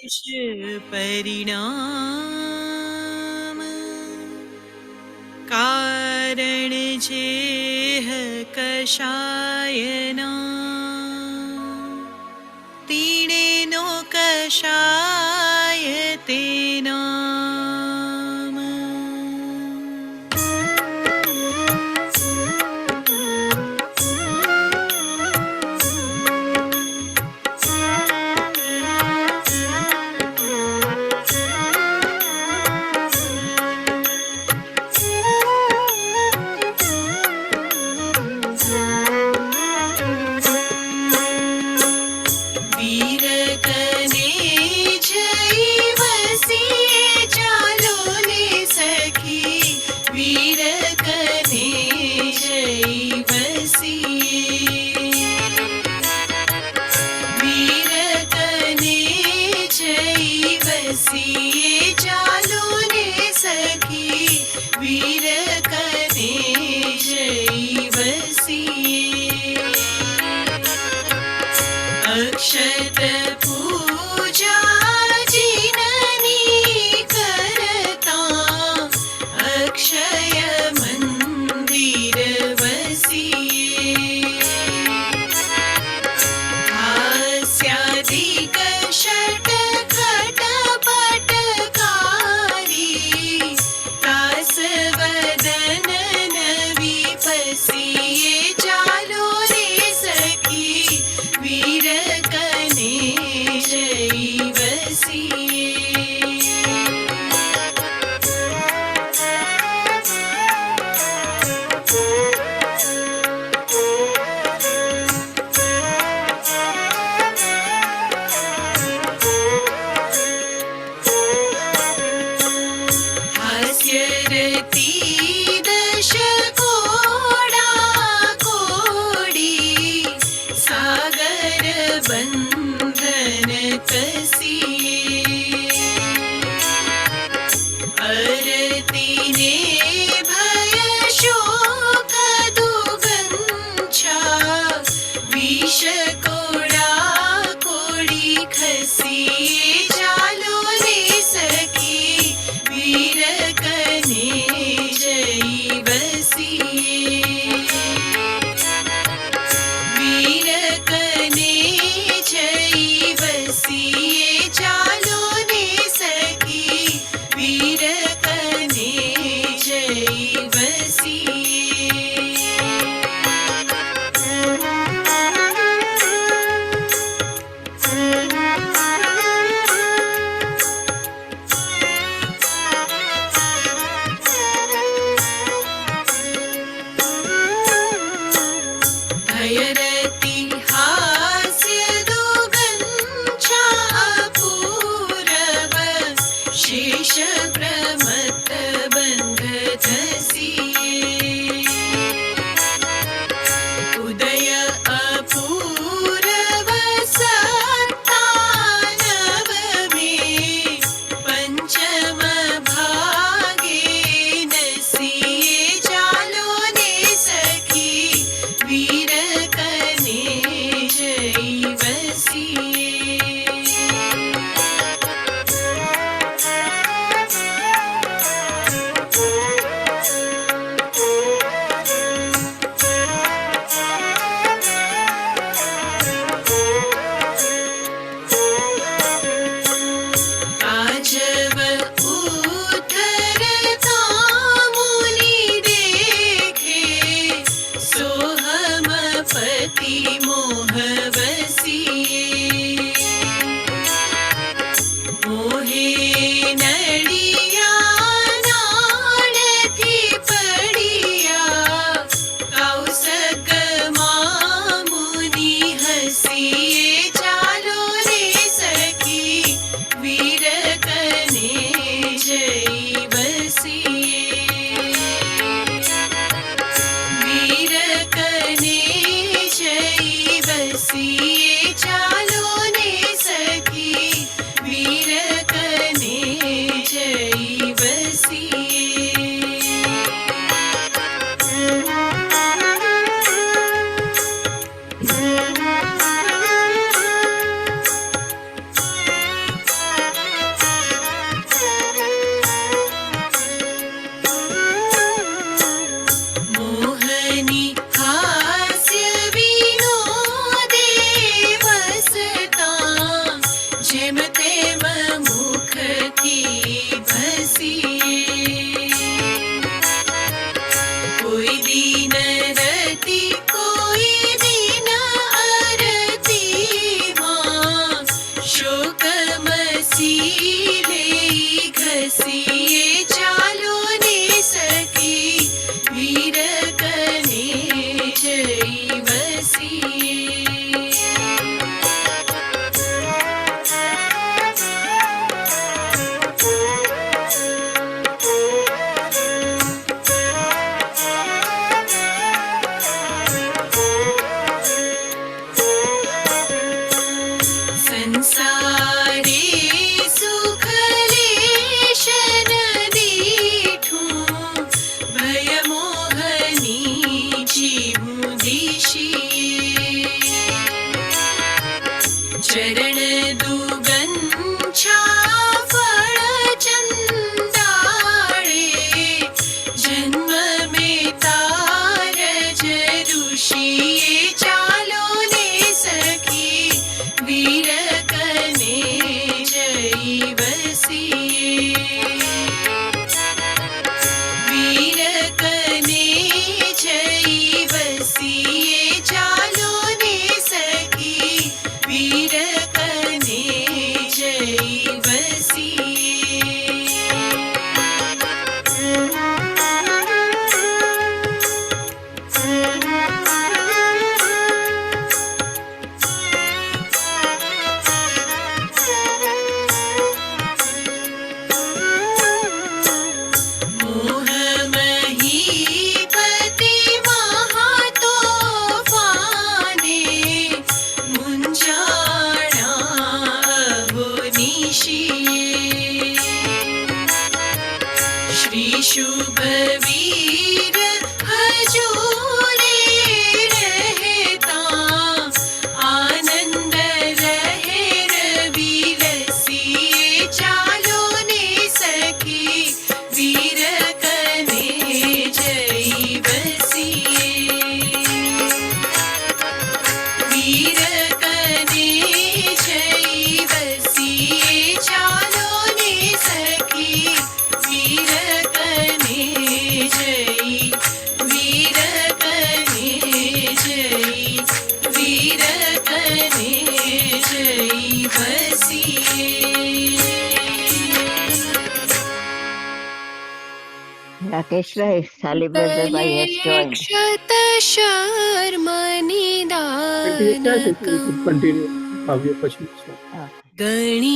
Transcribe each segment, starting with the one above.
विशेष परिणाम कारण जेह कषायना तीणे नो कषाय तेना अक्षत पूजा जिननी करता अक्षय मंदिर वसिये हास्यादिक षट खट पटकारी तास वदन नवी पसिये चालो रे सखी वीर कने जई बसिये हास्यरती दश कोडा कोडी सागर बंधन कसिये अरती ने भय शोक दुगंछा विष कोडा कोडी खसिये चालो रे सखी वीर कने जई बसिये वीर कने जई बसिये चालो रे सखी वीर कने जई बसिये भयरति हास्य दुगंछा चरण दुगंछा फळ चंदाळे जन्म में तारज ऋषिये चालो ने सखी वीर कने जई बसिए वीर कने जई बसिए चालो ने सखी वीर कने जई मोह महीपति महातोफाने मुंजाणा अहो निशिये श्री शुभवीर हजूरे रहता आनंद रहे रविरसिए चालो ने सखी वीर कने जई बसिए वीर कने जई बसिए चालो ने सखी वीर कने जई वीर कने जई वीर कने जई बसिए Rakesh Rai, Sally Brother by has joined. क्षत शर्म निदानकम् कंटिन्यू काव्य पश्चिम गणिवरस्य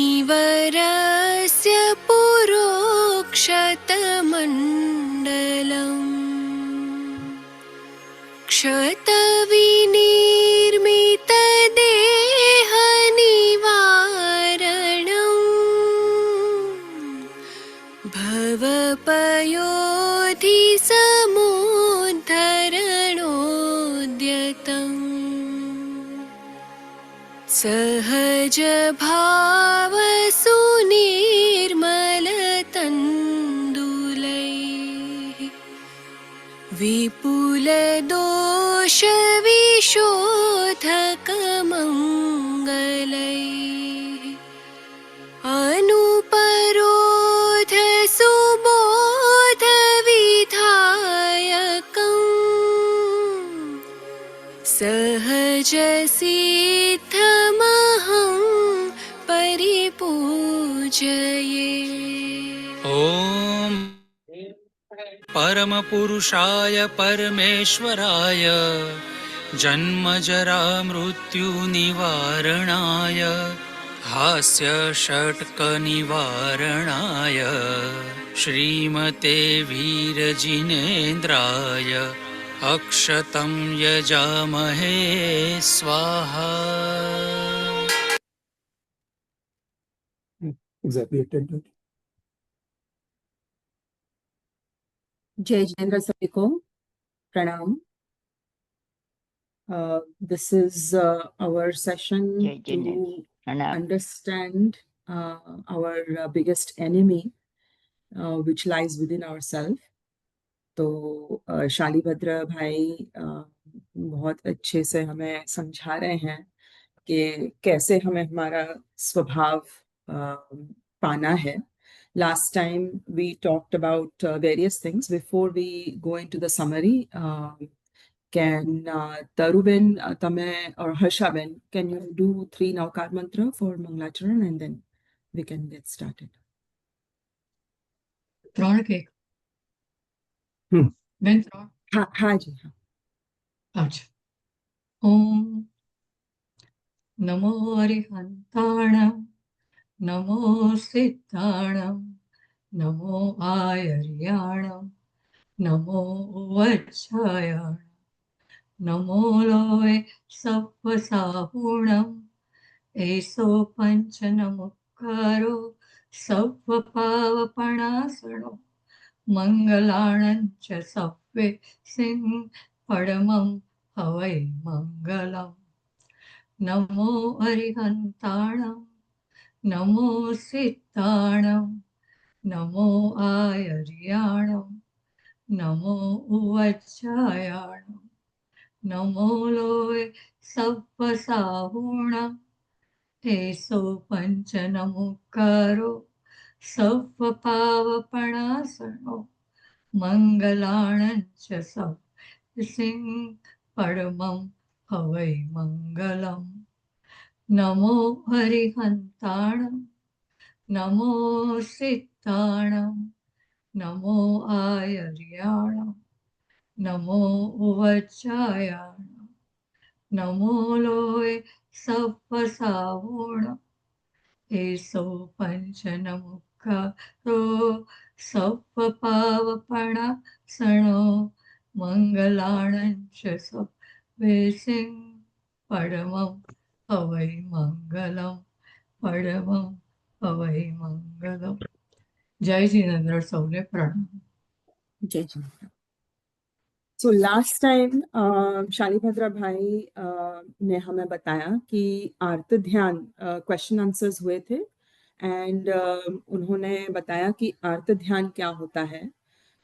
पुरोक्षतमण्डलम् क्षतविनिर्मितदेहनिवारणम् भवपयोधि समुद्धरणोद्यतम् सहज भाव सुनिर्मलतण्डुलैः विपुल दोष विशोधकमङ्गलैः अनुपरोध सुबोध विधायकम् सहज सिद्धमहं परिपूजये ॐ परमपुरुषाय परमेश्वराय जन्मजरा मृत्युनिवारणाय हास्य षट्कनिवारणाय श्रीमते वीरजिनेन्द्राय अक्षतं यजामहे स्वाहा एग्जैक्टली अटेंडेड जय जिनेन्द्र सभी को प्रणाम. This is our session Jai Jinendra. to Pranam. understand our biggest enemy, which lies within ourselves. तो शालीभद्र भाई बहुत अच्छे से हमें समझा रहे हैं कि कैसे हमें हमारा स्वभाव पाना है. Last time we talked about various things. Before we go into the summary, can Taruben, Tame or Harshaben, can you do 3 Naukar mantra for Mangalacharan and then we can get started. ત્રણ કે બેન ત્રણ हाँ जी हाँ. अच्छा ओम नमो अरिहंताणं नमो सिद्धाणं नमो आयर्याणं नमो वज्रायाणं नमो लोय सप्पसाहुणं एसो पंचनमुक्कारो सप्पपावपणासनो मंगलाणं च सप्पे सिं परमं हवै मंगलम् नमो अरिहन्ताणं नमो सिद्धाणं नमो आयर्याणं नमो उवज्जायाणं नमो लोय सप्पसाहुणं तेसो पञ्चनमुक्कारो सप्पपावपणासनो मङ्गलाणं च सिंह परमं हवै मङ्गलम् नमो हरिहन्ताणं नमो सिद्धाणं नमो आयर्याणं नमो उवज्जायाणं नमो लोय सप्पसाहुणं एसो पञ्चनमुक्कारो सप्पपावपणासनो मङ्गलाणं च वेसिं परमं हवै मङ्गलं परमं हवै मङ्गलम् जय जिनेन्द्र सौले प्रणाम। जय जिनेन्द्र। सो लास्ट टाइम शालीभद्रा भाई ने हमें बताया कि आर्त ध्यान क्वेश्चन आंसर्स हुए थे एंड उन्होंने बताया कि आर्त ध्यान क्या होता है।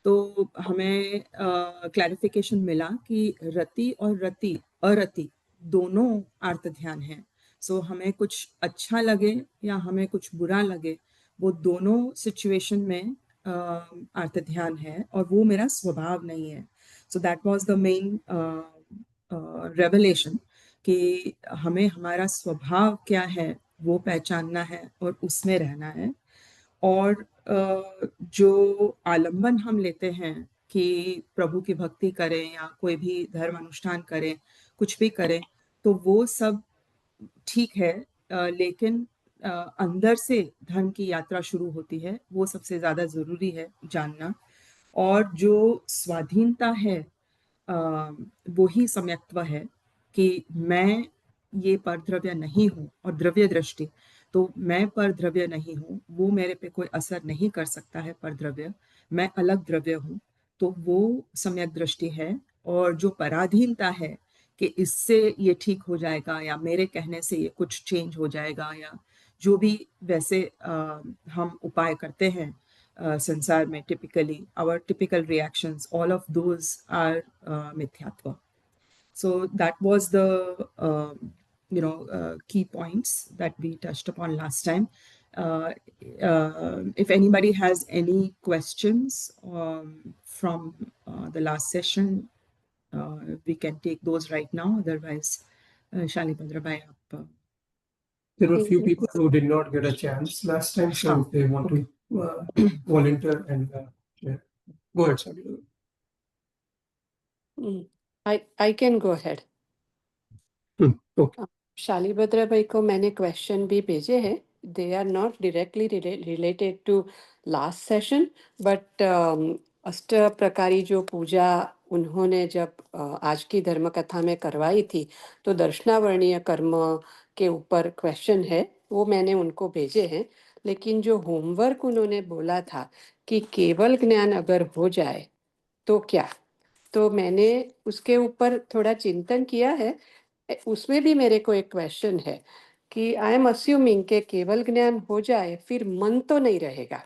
तो हमें क्लैरिफिकेशन मिला कि रति और रति अरति दोनों आर्त ध्यान है। सो हमें कुछ अच्छा लगे या हमें कुछ बुरा लगे, वो दोनों सिचुएशन में आर्त ध्यान है और वो मेरा स्वभाव नहीं है। So that was the main revelation कि हमें हमारा स्वभाव क्या है वो पहचानना है और उसमें रहना है। और जो आलंबन हम लेते हैं कि प्रभु की भक्ति करें या कोई भी धर्म अनुष्ठान करें, कुछ भी करें, तो वो सब ठीक है, लेकिन अंदर से धर्म की यात्रा शुरू होती है, वो सबसे ज्यादा जरूरी है जानना। और जो स्वाधीनता है वो ही सम्यक्त्व है कि मैं ये परद्रव्य नहीं हूँ, और द्रव्य दृष्टि, तो मैं परद्रव्य नहीं हूँ, वो मेरे पे कोई असर नहीं कर सकता है परद्रव्य, मैं अलग द्रव्य हूँ, तो वो सम्यक दृष्टि है। और जो पराधीनता है कि इससे ये ठीक हो जाएगा या मेरे कहने से ये कुछ चेंज हो जाएगा, या जो भी वैसे हम उपाय करते हैं संसार में, typically our typical reactions, all of those are mithyatva. So that was the key points that we touched upon last time. If anybody has any questions from the last session, we can take those right now. Otherwise, Shalibhadra bhai, There were a few people who did not get a chance last time, so if they want to volunteer and yeah. Go ahead, Sally. I can go ahead. Okay. Shalibhadra भाई को मैंने question भी भेजे हैं. They are not directly related to last session, but अष्ट प्रकारी जो पूजा उन्होंने जब आज की धर्म कथा में करवाई थी, तो दर्शनावर्णीय कर्म के ऊपर क्वेश्चन है, वो मैंने उनको भेजे हैं. लेकिन जो होमवर्क उन्होंने बोला था कि केवल ज्ञान अगर हो जाए तो क्या, तो मैंने उसके ऊपर थोड़ा चिंतन किया है. उसमें भी मेरे को एक क्वेश्चन है कि आई एम अस्यूमिंग के केवल ज्ञान हो जाए फिर मन तो नहीं रहेगा.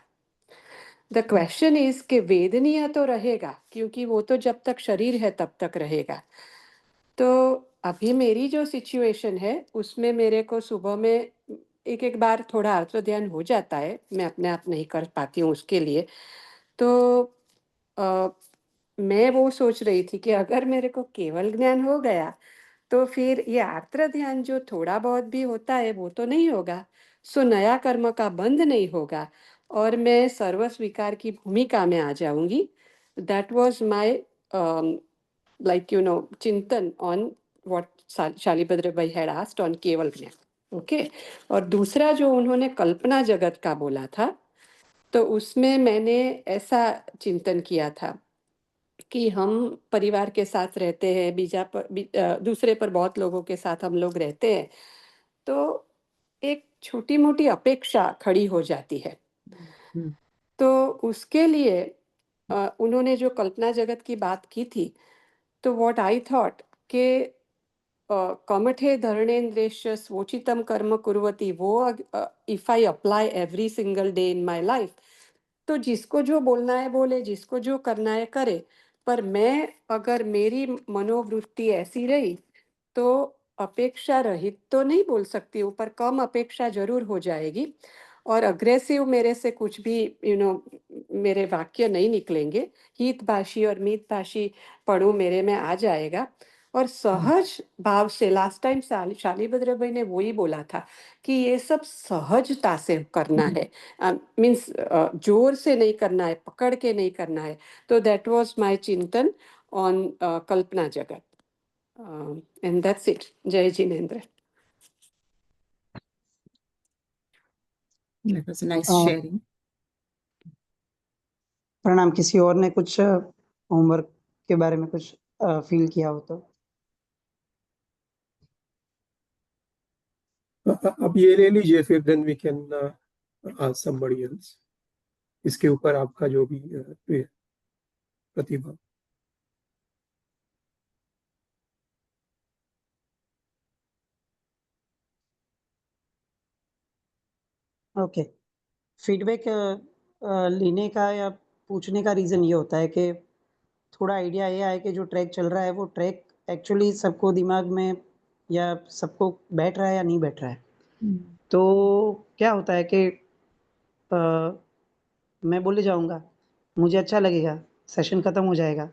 द क्वेश्चन इज के वेदनीय तो रहेगा, क्योंकि वो तो जब तक शरीर है तब तक रहेगा. तो अभी मेरी जो सिचुएशन है उसमें मेरे को सुबह में एक एक बार थोड़ा अर्थ ध्यान हो जाता है, मैं अपने आप नहीं कर पाती हूँ उसके लिए. तो मैं वो सोच रही थी कि अगर मेरे को केवल ज्ञान हो गया तो फिर ये आर्त्र ध्यान जो थोड़ा बहुत भी होता है वो तो नहीं होगा, सो नया कर्म का बंध नहीं होगा और मैं सर्व स्वीकार की भूमिका में आ जाऊंगी. दैट वाज माय चिंतन ऑन व्हाट शालीभद्र भाई हैड आस्क्ड ऑन केवल ज्ञान. ओके. और दूसरा जो उन्होंने कल्पना जगत का बोला था, तो उसमें मैंने ऐसा चिंतन किया था कि हम परिवार के साथ रहते हैं, दूसरे पर बहुत लोगों के साथ हम लोग रहते हैं, तो एक छोटी मोटी अपेक्षा खड़ी हो जाती है. तो उसके लिए उन्होंने जो कल्पना जगत की बात की थी, तो व्हाट आई थॉट के कमठे धरणेन्द्रेश स्वोचितम कर्म कुर्वती, वो if I apply every single day in my life, तो जिसको जो बोलना है बोले, जिसको जो करना है करे। पर मैं अगर मेरी मनोवृत्ति ऐसी रही तो अपेक्षा रहित तो नहीं बोल सकती हूँ, पर कम अपेक्षा जरूर हो जाएगी। और अग्रेसिव मेरे से कुछ भी मेरे वाक्य नहीं निकलेंगे। हितभाषी और मितभाषी पढ़ू मेरे में आ जाएगा। और सहज भाव से, लास्ट टाइम शालीभद्र भाई ने वही बोला था कि ये सब सहजता से करना है, मीन्स जोर से नहीं करना है, पकड़ के नहीं करना है। तो दैट वाज माय चिंतन ऑन कल्पना जगत, एंड दैट्स इट। जय Jinendra. That was a nice Uh, sharing. प्रणाम। किसी और ने कुछ होमवर्क के बारे में कुछ फील किया हो तो? अब ये ले लीजिए, फिर then we can ask somebody else. इसके ऊपर आपका जो भी प्रतिभा। ओके, फीडबैक लेने का या पूछने का रीज़न ये होता है कि थोड़ा आइडिया ये आए कि जो ट्रैक चल रहा है वो ट्रैक एक्चुअली सबको दिमाग में या सबको बैठ रहा है या नहीं बैठ रहा है। तो क्या होता है कि मैं बोले जाऊँगा, मुझे अच्छा लगेगा, सेशन ख़त्म हो जाएगा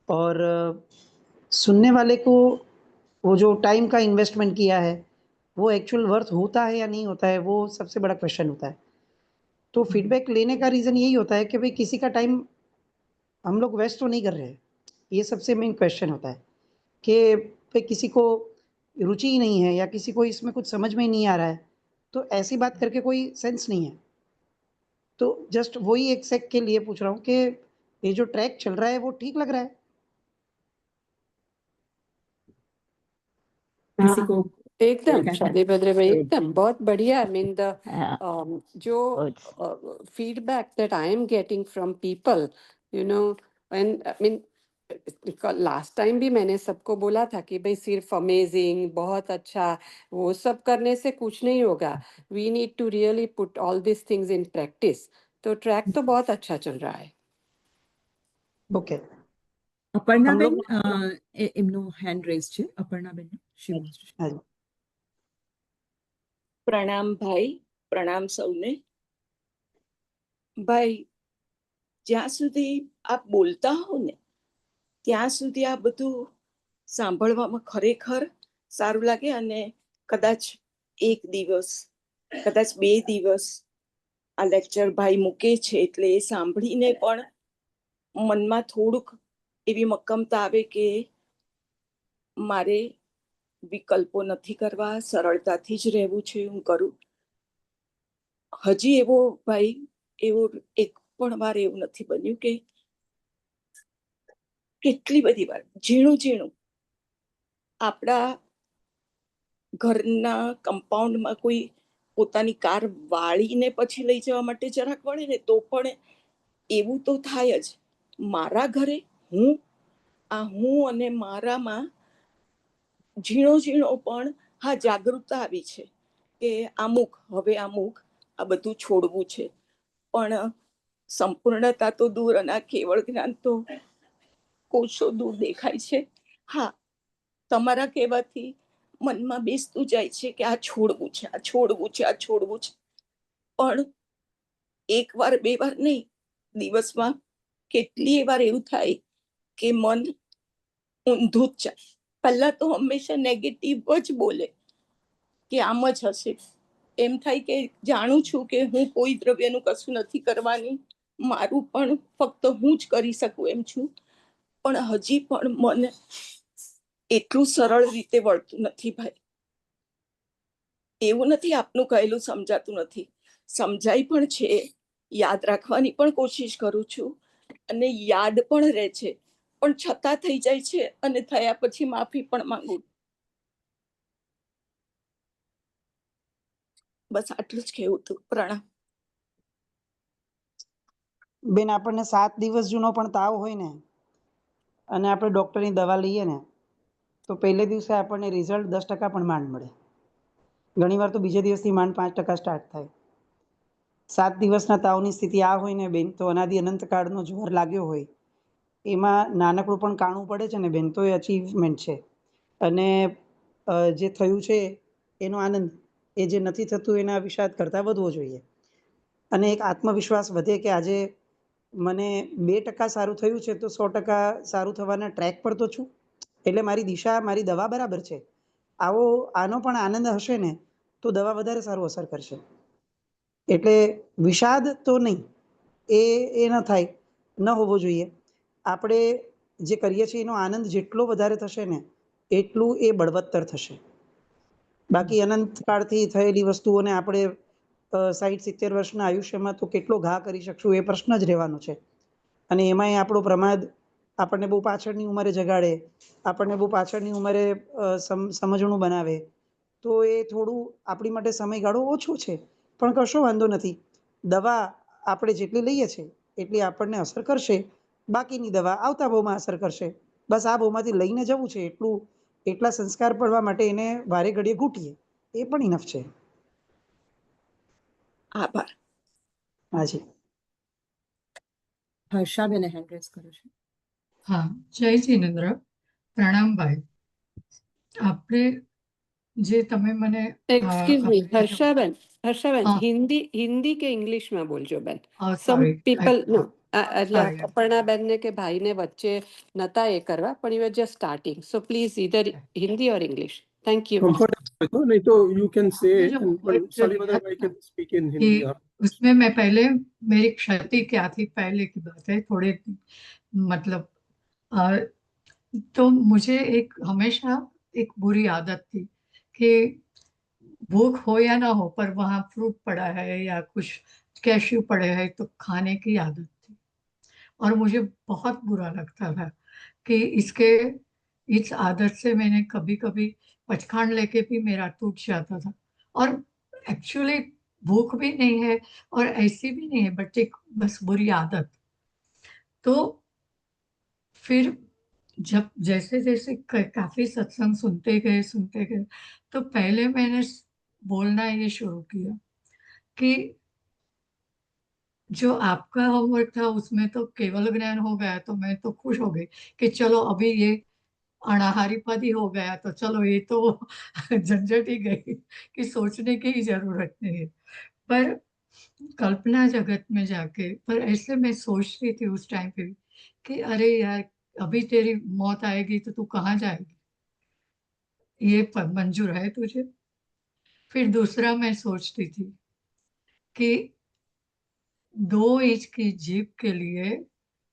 और सुनने वाले को वो जो टाइम का इन्वेस्टमेंट किया है, वो एक्चुअल वर्थ होता है या नहीं होता है, वो सबसे बड़ा क्वेश्चन होता है। तो फीडबैक लेने का रीज़न यही होता है कि भई किसी का टाइम हम लोग वेस्ट तो नहीं कर रहे हैं। ये सबसे मेन क्वेश्चन होता है कि भई किसी को रुचि ही नहीं है या किसी को इसमें कुछ समझ में ही नहीं आ रहा है, तो ऐसी बात करके कोई सेंस नहीं है। तो जस्ट वही एक सेक के लिए पूछ रहा हूँ कि ये जो ट्रैक चल रहा है वो ठीक लग रहा है? किसी हाँ, को एकदम क्या है? शालीभद्र भाई, एकदम बहुत बढ़िया। आई मीन द जो Good. feedback that I am getting from people, and I mean, last time भी मैंने सबको बोला था कि भाई सिर्फ अमेजिंग, बहुत अच्छा, वो सब करने से कुछ नहीं होगा। We need to really put all this things in practice. तो ट्रैक तो बहुत अच्छा चल रहा है। ओके। અપર્ણા हम બેન, लोग એમનો હેન્ડ રેઝ છે. અપર્ણા બેન, she wants to share. हाँ जी। પ્રણામ ભાઈ, પ્રણામ સૌને. ભાઈ, જ્યાં સુધી આપ બોલતા હો ને ત્યાં સુધી આ બધું સાંભળવામાં ખરેખર સારું લાગે. અને કદાચ એક દિવસ, કદાચ 2 દિવસ આ લેક્ચર ભાઈ મૂકે છે એટલે એ સાંભળીને પણ મનમાં થોડુંક એવી મક્કમતા આવે કે મારે વિકલ્પો નથી કરવા, સરળતાથી જ રહેવું છે, હું કરું. હજી એવો ભાઈ, એવો એક પણ વાર એવું નથી બન્યું કે કેટલી બધી વાર ઝીણું ઝીણું આપણા ઘરના કમ્પાઉન્ડમાં કોઈ પોતાની કાર વાળીને પછી લઈ જવા માટે જરાક વળે ને તો પણ એવું તો થાય જ. મારા ઘરે હું અને મારામાં ઝીણો ઝીણો પણ હા જાગૃતતા આવી છે કે હવે અમુક આ બધું છોડવું છે. પણ સંપૂર્ણતા તો દૂર અને કેવળ જ્ઞાન તો કોશો દૂર દેખાય છે. હા, તમારા કહેવાથી મનમાં બેસતું જાય છે કે આ છોડવું છે, આ છોડવું છે, આ છોડવું છે. પણ એક વાર 2 વાર નહીં, દિવસમાં કેટલી વાર એવું થાય કે મન ઊંધું જ જાય. પહેલા તો હંમેશા નેગેટિવ જ બોલે કે આમ જ હશે. એમ થાય કે જાણું છું કે હું કોઈ દ્રવ્યનું કશું નથી કરવાની, મારું પણ ફક્ત હું જ કરી શકું એમ છું. પણ હજી પણ મન એટલું સરળ રીતે વળતું નથી ભાઈ. એવું નથી આપનું કહેલું સમજાતું નથી, સમજાય પણ છે, યાદ રાખવાની પણ કોશિશ કરું છું અને યાદ પણ રહે છે. પણ છતાં થઈ જાય છે અને થયા પછી માફી પણ માંગુ. બસ આટલું જ કહેવું હતું. પ્રણામ. બેન, આપણને 7 દિવસ જૂનો પણ તાવ હોય ને અને આપણે ડૉક્ટરની દવા લઈએ ને તો પહેલે દિવસે આપણને રિઝલ્ટ 10% પણ માંડ મળે. ઘણીવાર તો બીજે દિવસથી માંડ 5% સ્ટાર્ટ થાય. 7 દિવસના તાવની સ્થિતિ આ હોય ને બેન, તો અનાદિ અનંતકાળનો જ્વર લાગ્યો હોય, એમાં નાનકડું પણ કાણું પડે છે ને બેન, તો એ અચીવમેન્ટ છે. અને જે થયું છે એનો આનંદ, એ જે નથી થતું એના વિષાદ કરતાં વધવો જોઈએ. અને એક આત્મવિશ્વાસ વધે કે આજે મને 2% સારું થયું છે તો 100% સારું થવાના ટ્રેક પર તો છું, એટલે મારી દિશા, મારી દવા બરાબર છે. આનો પણ આનંદ હશે ને તો દવા વધારે સારું અસર કરશે. એટલે વિષાદ તો નહીં, એ ન થાય, ન હોવો જોઈએ. આપણે જે કરીએ છીએ એનો આનંદ જેટલો વધારે થશે ને એટલું એ બળવત્તર થશે. બાકી અનંતકાળથી થયેલી વસ્તુઓને આપણે 60-70 વર્ષના આયુષ્યમાં તો કેટલો ઘા કરી શકશું એ પ્રશ્ન જ રહેવાનો છે. અને એમાંય આપણો પ્રમાદ આપણને બહુ પાછળની ઉંમરે જગાડે, આપણને બહુ પાછળની ઉંમરે સમજણું બનાવે, તો એ થોડું આપણી માટે સમયગાળો ઓછો છે. પણ કશો વાંધો નથી. દવા આપણે જેટલી લઈએ છીએ એટલી આપણને અસર કરશે, બાકીની દવા આવતા ભાવમાં અસર કરશે. બસ આ ભાવમાંથી લઈને જવું છે, એટલા સંસ્કાર પડવા માટે એને વારે ઘડીએ ઘૂંટીએ, એ પણ ઇનફ છે. આભાર. હાજી. હર્ષાબેને હેન્ડ રેઝ કર્યો છે. હા, જય જિનેન્દ્ર. પ્રણામ ભાઈ. આપણે જે તમે મને એક્સક્યુઝ મી હર્ષાબેન, હા. હિન્દી કે ઇંગ્લિશમાં બોલજો બેન. સમ સોરી પીપલ નો એટલે Sorry. અપર્ણાબેનને કે ભાઈને વચ્ચે નતા એ કરવા, પણ you are just starting, so please either Hindi or English. Thank you. Comfortable, नहीं तो you can say, ये जो but एक Salibhadra react I can speak in कि Hindi. उसमें मैं पहले, मेरी क्षति क्या थी पहले की बात है, थोड़े मतलब तो मुझे एक हमेशा एक बुरी आदत थी कि भूख हो या ना हो पर वहां फ्रूट पड़ा है या कुछ कैश्यू पड़े हैं तो खाने की आदत थी। और मुझे बहुत बुरा लगता था कि इस आदत से मैंने कभी कभी पचखांड लेके भी मेरा टूट जाता था। और एक्चुअली भूख भी नहीं है और ऐसी भी नहीं है, बट एक बस बुरी आदत। तो फिर जब जैसे जैसे काफी सत्संग सुनते गए तो पहले मैंने बोलना ये शुरू किया कि जो आपका होमवर्क था उसमें तो केवल ज्ञान हो गया, तो मैं तो खुश हो गई कि चलो अभी ये अनाहारी पद ही हो गया, तो चलो ये तो झंझट ही गई कि सोचने की ही जरूरत नहीं है। पर कल्पना जगत में जाके, पर ऐसे मैं सोचती थी उस टाइम पे कि अरे यार अभी तेरी मौत आएगी तो तू कहाँ जाएगी, ये मंजूर है तुझे। फिर दूसरा मैं सोचती थी कि 2 इंच की जीभ के लिए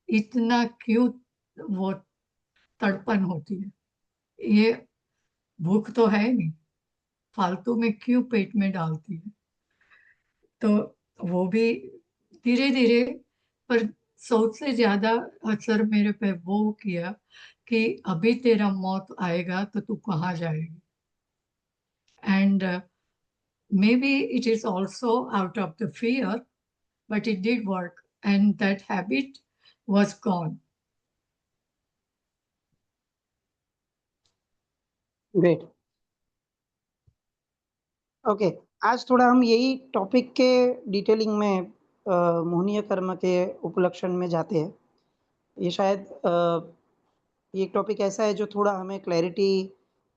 इतना क्यों वो तड़पन होती है, ये भूख तो है नहीं, फालतू में क्यों पेट में डालती है। तो वो भी धीरे धीरे, पर सबसे ज्यादा असर मेरे पे वो किया कि अभी तेरा मौत आएगा तो तू कहाँ जाएगी। And maybe it is also out of the fear, but it did work and that habit was gone. Great. Okay, आज थोड़ा हम यही टॉपिक के डिटेलिंग में मोहनीय कर्म के उपलक्षण में जाते हैं. ये शायद ये एक टॉपिक ऐसा है जो थोड़ा हमें क्लैरिटी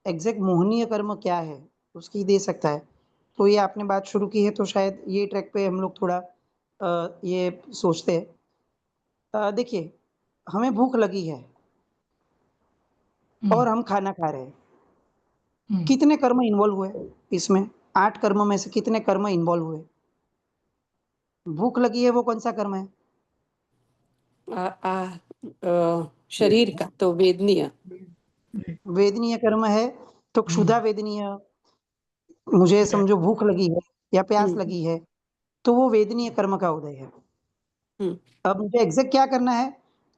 एग्जैक्ट मोहनीय कर्म क्या है उसकी दे सकता है. तो ये आपने बात शुरू की है तो शायद ये ट्रैक पे हम लोग थोड़ा ये सोचते हैं. देखिए, हमें भूख लगी है और हम खाना खा रहे हैं. कितने कर्म इन्वॉल्व हुए इसमें? 8 कर्म में से कितने कर्म इन्वॉल्व हुए? भूख लगी है वो कौन सा कर्म है? शरीर का तो वेदनीय वेदनीय कर्म है. तो क्षुधा वेदनीय, मुझे समझो भूख लगी है या प्यास लगी है तो वो वेदनीय कर्म का उदय है. अब मुझे एग्जैक्ट क्या करना है?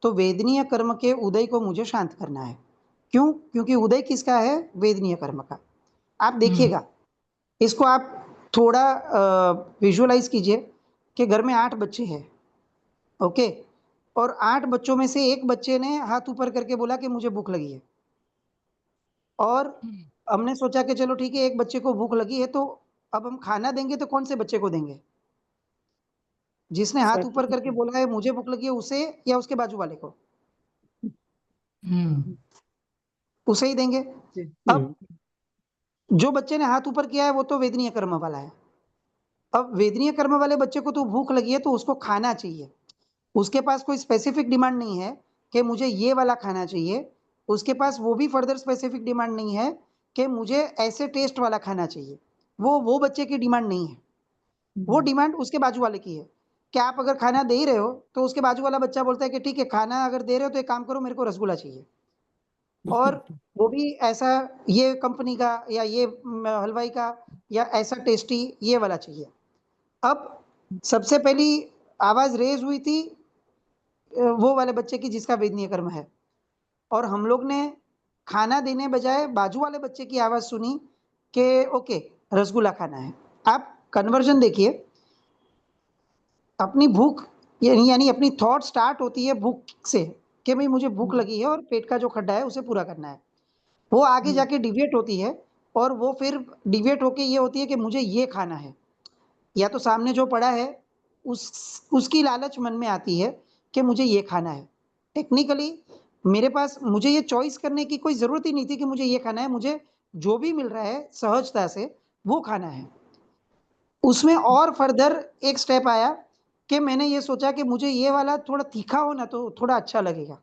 तो वेदनीय कर्म के उदय को मुझे शांत करना है. क्यों? क्योंकि उदय किसका है? वेदनीय कर्म का. आप देखिएगा, इसको आप थोड़ा विजुअलाइज कीजिए कि घर में 8 बच्चे हैं, ओके, और 8 बच्चों में से एक बच्चे ने हाथ ऊपर करके बोला कि मुझे भूख लगी है. और हमने सोचा कि चलो ठीक है, एक बच्चे को भूख लगी है, तो अब हम खाना देंगे तो कौन से बच्चे को देंगे? जिसने हाथ ऊपर करके बोला है मुझे भूख लगी है उसे, या उसके बाजू वाले को? उसे ही देंगे। अब जो बच्चे ने हाथ ऊपर किया है वो तो वेदनीय कर्म वाला है। अब वेदनीय कर्म वाले बच्चे को तो भूख लगी है तो उसको खाना चाहिए। उसके पास कोई स्पेसिफिक डिमांड नहीं है कि मुझे ये वाला खाना चाहिए। उसके पास वो भी फर्दर स्पेसिफिक डिमांड नहीं है कि मुझे ऐसे टेस्ट वाला खाना चाहिए। वो बच्चे की डिमांड नहीं है। वो डिमांड उसके बाजू वाले की है कि आप अगर खाना दे ही रहे हो तो उसके बाजू वाला बच्चा बोलता है कि ठीक है, खाना अगर दे रहे हो तो एक काम करो, मेरे को रसगुल्ला चाहिए। और वो भी ऐसा, ये कंपनी का या ये हलवाई का या ऐसा टेस्टी ये वाला चाहिए। अब सबसे पहली आवाज रेज हुई थी वो वाले बच्चे की जिसका वेदनीय कर्म है, और हम लोग ने खाना देने बजाय बाजू वाले बच्चे की आवाज सुनी कि ओके रसगुल्ला खाना है। आप कन्वर्जन देखिए, अपनी भूख यानी अपनी थॉट स्टार्ट होती है भूख से कि भाई मुझे भूख लगी है और पेट का जो खड्डा है उसे पूरा करना है। वो आगे जाके डिविएट होती है, और वो फिर डिविएट होके ये होती है कि मुझे ये खाना है, या तो सामने जो पड़ा है उसकी लालच मन में आती है कि मुझे ये खाना है। टेक्निकली मुझे ये चॉइस करने की कोई ज़रूरत ही नहीं थी कि मुझे ये खाना है, मुझे जो भी मिल रहा है सहजता से वो खाना है। उसमें और फर्दर एक स्टेप आया कि मैंने ये सोचा कि मुझे ये वाला थोड़ा तीखा हो ना तो थोड़ा अच्छा लगेगा।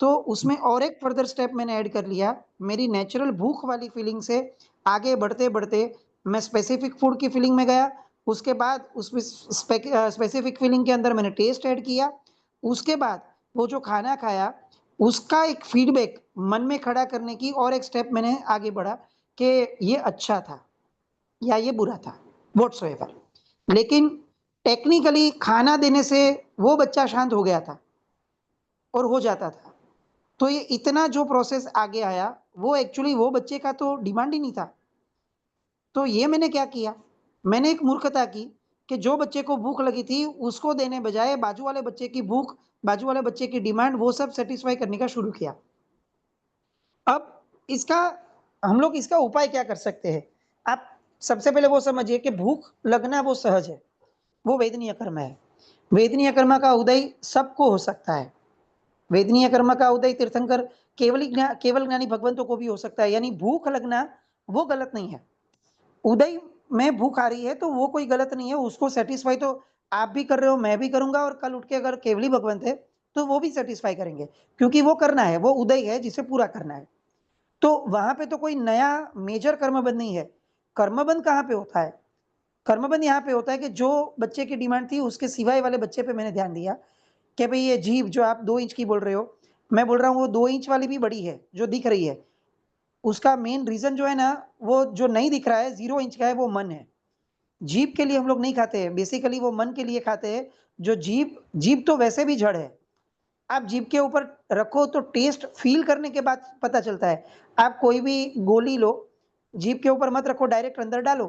तो उसमें और एक फर्दर स्टेप मैंने ऐड कर लिया। मेरी नेचुरल भूख वाली फीलिंग से आगे बढ़ते-बढ़ते मैं स्पेसिफिक फूड की फीलिंग में गया। उसके बाद उसमें स्पेसिफिक फीलिंग के अंदर मैंने टेस्ट ऐड किया। उसके बाद वो जो खाना खाया, उसका एक फीडबैक मन में खड़ा करने की और एक स्टेप मैंने आगे बढ़ा कि ये अच्छा था या ये बुरा था, व्हाट्सोएवर। लेकिन टेक्निकली खाना देने से वो बच्चा शांत हो गया था और हो जाता था। तो ये इतना जो प्रोसेस आगे आया, वो एक्चुअली वो बच्चे का तो डिमांड ही नहीं था। तो ये मैंने क्या किया, मैंने एक मूर्खता की कि जो बच्चे को भूख लगी थी, उसको देने बजाय बाजू वाले बच्चे की भूख, बाजू वाले बच्चे की डिमांड वो सब सैटिस्फाई करने का शुरू किया। अब इसका हम लोग इसका उपाय क्या कर सकते हैं? आप सबसे पहले वो समझिए कि भूख लगना वो सहज है, वो वेदनीय कर्म है। वेदनीय कर्म का उदय सबको हो सकता है। वेदनीय कर्म का उदय तीर्थंकर केवल ज्ञानी भगवंतों को भी हो सकता है। यानी भूख लगना वो गलत नहीं है। उदय में भूख आ रही है तो वो कोई गलत नहीं है, उसको सेटिस्फाई तो आप भी कर रहे हो, मैं भी करूंगा, और कल उठ के अगर केवली भगवंत है तो वो भी सेटिस्फाई करेंगे, क्योंकि वो करना है, वो उदय है जिसे पूरा करना है। तो वहां पे तो कोई नया मेजर कर्मबंध नहीं है। कर्मबंध कहाँ पे होता है? कर्मबंध यहाँ पे होता है कि जो बच्चे की डिमांड थी उसके सिवाय वाले बच्चे पे मैंने ध्यान दिया कि भाई ये जीभ जो आप 2 इंच की बोल रहे हो, मैं बोल रहा हूँ वो 2 इंच वाली भी बड़ी है, जो दिख रही है। उसका मेन रीज़न जो है ना, वो जो नहीं दिख रहा है 0 इंच का है, वो मन है। जीभ के लिए हम लोग नहीं खाते हैं, बेसिकली वो मन के लिए खाते हैं। जो जीभ जीभ तो वैसे भी जड़ है। आप जीभ के ऊपर रखो तो टेस्ट फ़ील करने के बाद पता चलता है। आप कोई भी गोली लो, जीभ के ऊपर मत रखो, डायरेक्ट अंदर डालो,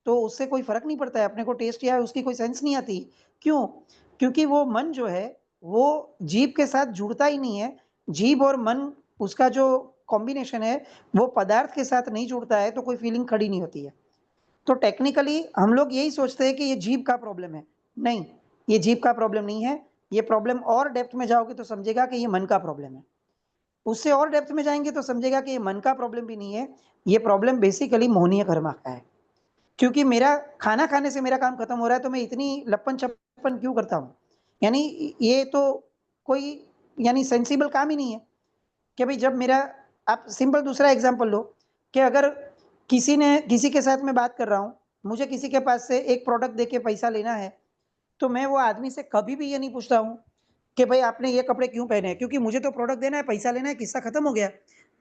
तो उससे कोई फ़र्क नहीं पड़ता है, अपने को टेस्ट या उसकी कोई सेंस नहीं आती। क्यों? क्योंकि वो मन जो है, वो जीभ के साथ जुड़ता ही नहीं है। जीभ और मन, उसका जो कॉम्बिनेशन है, वो पदार्थ के साथ नहीं जुड़ता है, तो कोई फीलिंग खड़ी नहीं होती है। तो टेक्निकली हम लोग यही सोचते हैं कि ये जीभ का प्रॉब्लम है। नहीं, ये जीभ का प्रॉब्लम नहीं है। ये प्रॉब्लम और डेप्थ में जाओगे तो समझेगा कि ये मन का प्रॉब्लम है। उससे और डेप्थ में जाएँगे तो समझेगा कि ये मन का प्रॉब्लम भी नहीं है, ये प्रॉब्लम बेसिकली मोहनीय कर्मा का है। क्योंकि मेरा खाना खाने से मेरा काम खत्म हो रहा है तो मैं इतनी लप्पन-छप्पन क्यों करता हूँ? यानी ये तो कोई यानी सेंसिबल काम ही नहीं है कि भई जब मेरा, आप सिंपल दूसरा एग्ज़ाम्पल लो कि अगर किसी के साथ मैं बात कर रहा हूँ, मुझे किसी के पास से एक प्रोडक्ट देके पैसा लेना है, तो मैं वो आदमी से कभी भी ये नहीं पूछता हूँ कि भाई आपने ये कपड़े क्यों पहने हैं? क्योंकि मुझे तो प्रोडक्ट देना है, पैसा लेना है, किस्सा खत्म हो गया।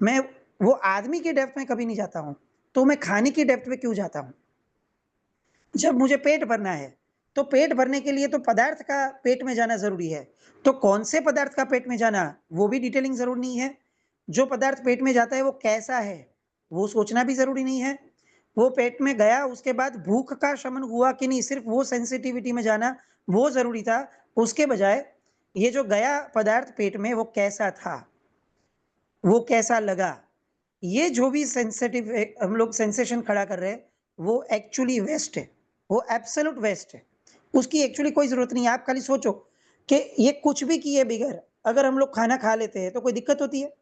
मैं वो आदमी की डेप्थ में कभी नहीं जाता हूँ, तो मैं खाने की डेप्थ में क्यों जाता हूँ? जब मुझे पेट भरना है, तो पेट भरने के लिए तो पदार्थ का पेट में जाना ज़रूरी है। तो कौन से पदार्थ का पेट में जाना, वो भी डिटेलिंग ज़रूरी नहीं है। जो पदार्थ पेट में जाता है वो कैसा है, वो सोचना भी ज़रूरी नहीं है। वो पेट में गया, उसके बाद भूख का शमन हुआ कि नहीं, सिर्फ़ वो सेंसिटिविटी में जाना, वो ज़रूरी था। उसके बजाय ये जो गया पदार्थ पेट में, वो कैसा था, वो कैसा लगा, ये जो भी सेंसिटिव हम लोग सेंसेशन खड़ा कर रहे हैं वो एक्चुअली वेस्ट है, वो एब्सोल्यूट वेस्ट है, उसकी एक्चुअली कोई जरूरत नहीं है। आप खाली सोचो कि ये कुछ भी किए बगैर अगर हम लोग खाना खा लेते हैं तो कोई दिक्कत होती है?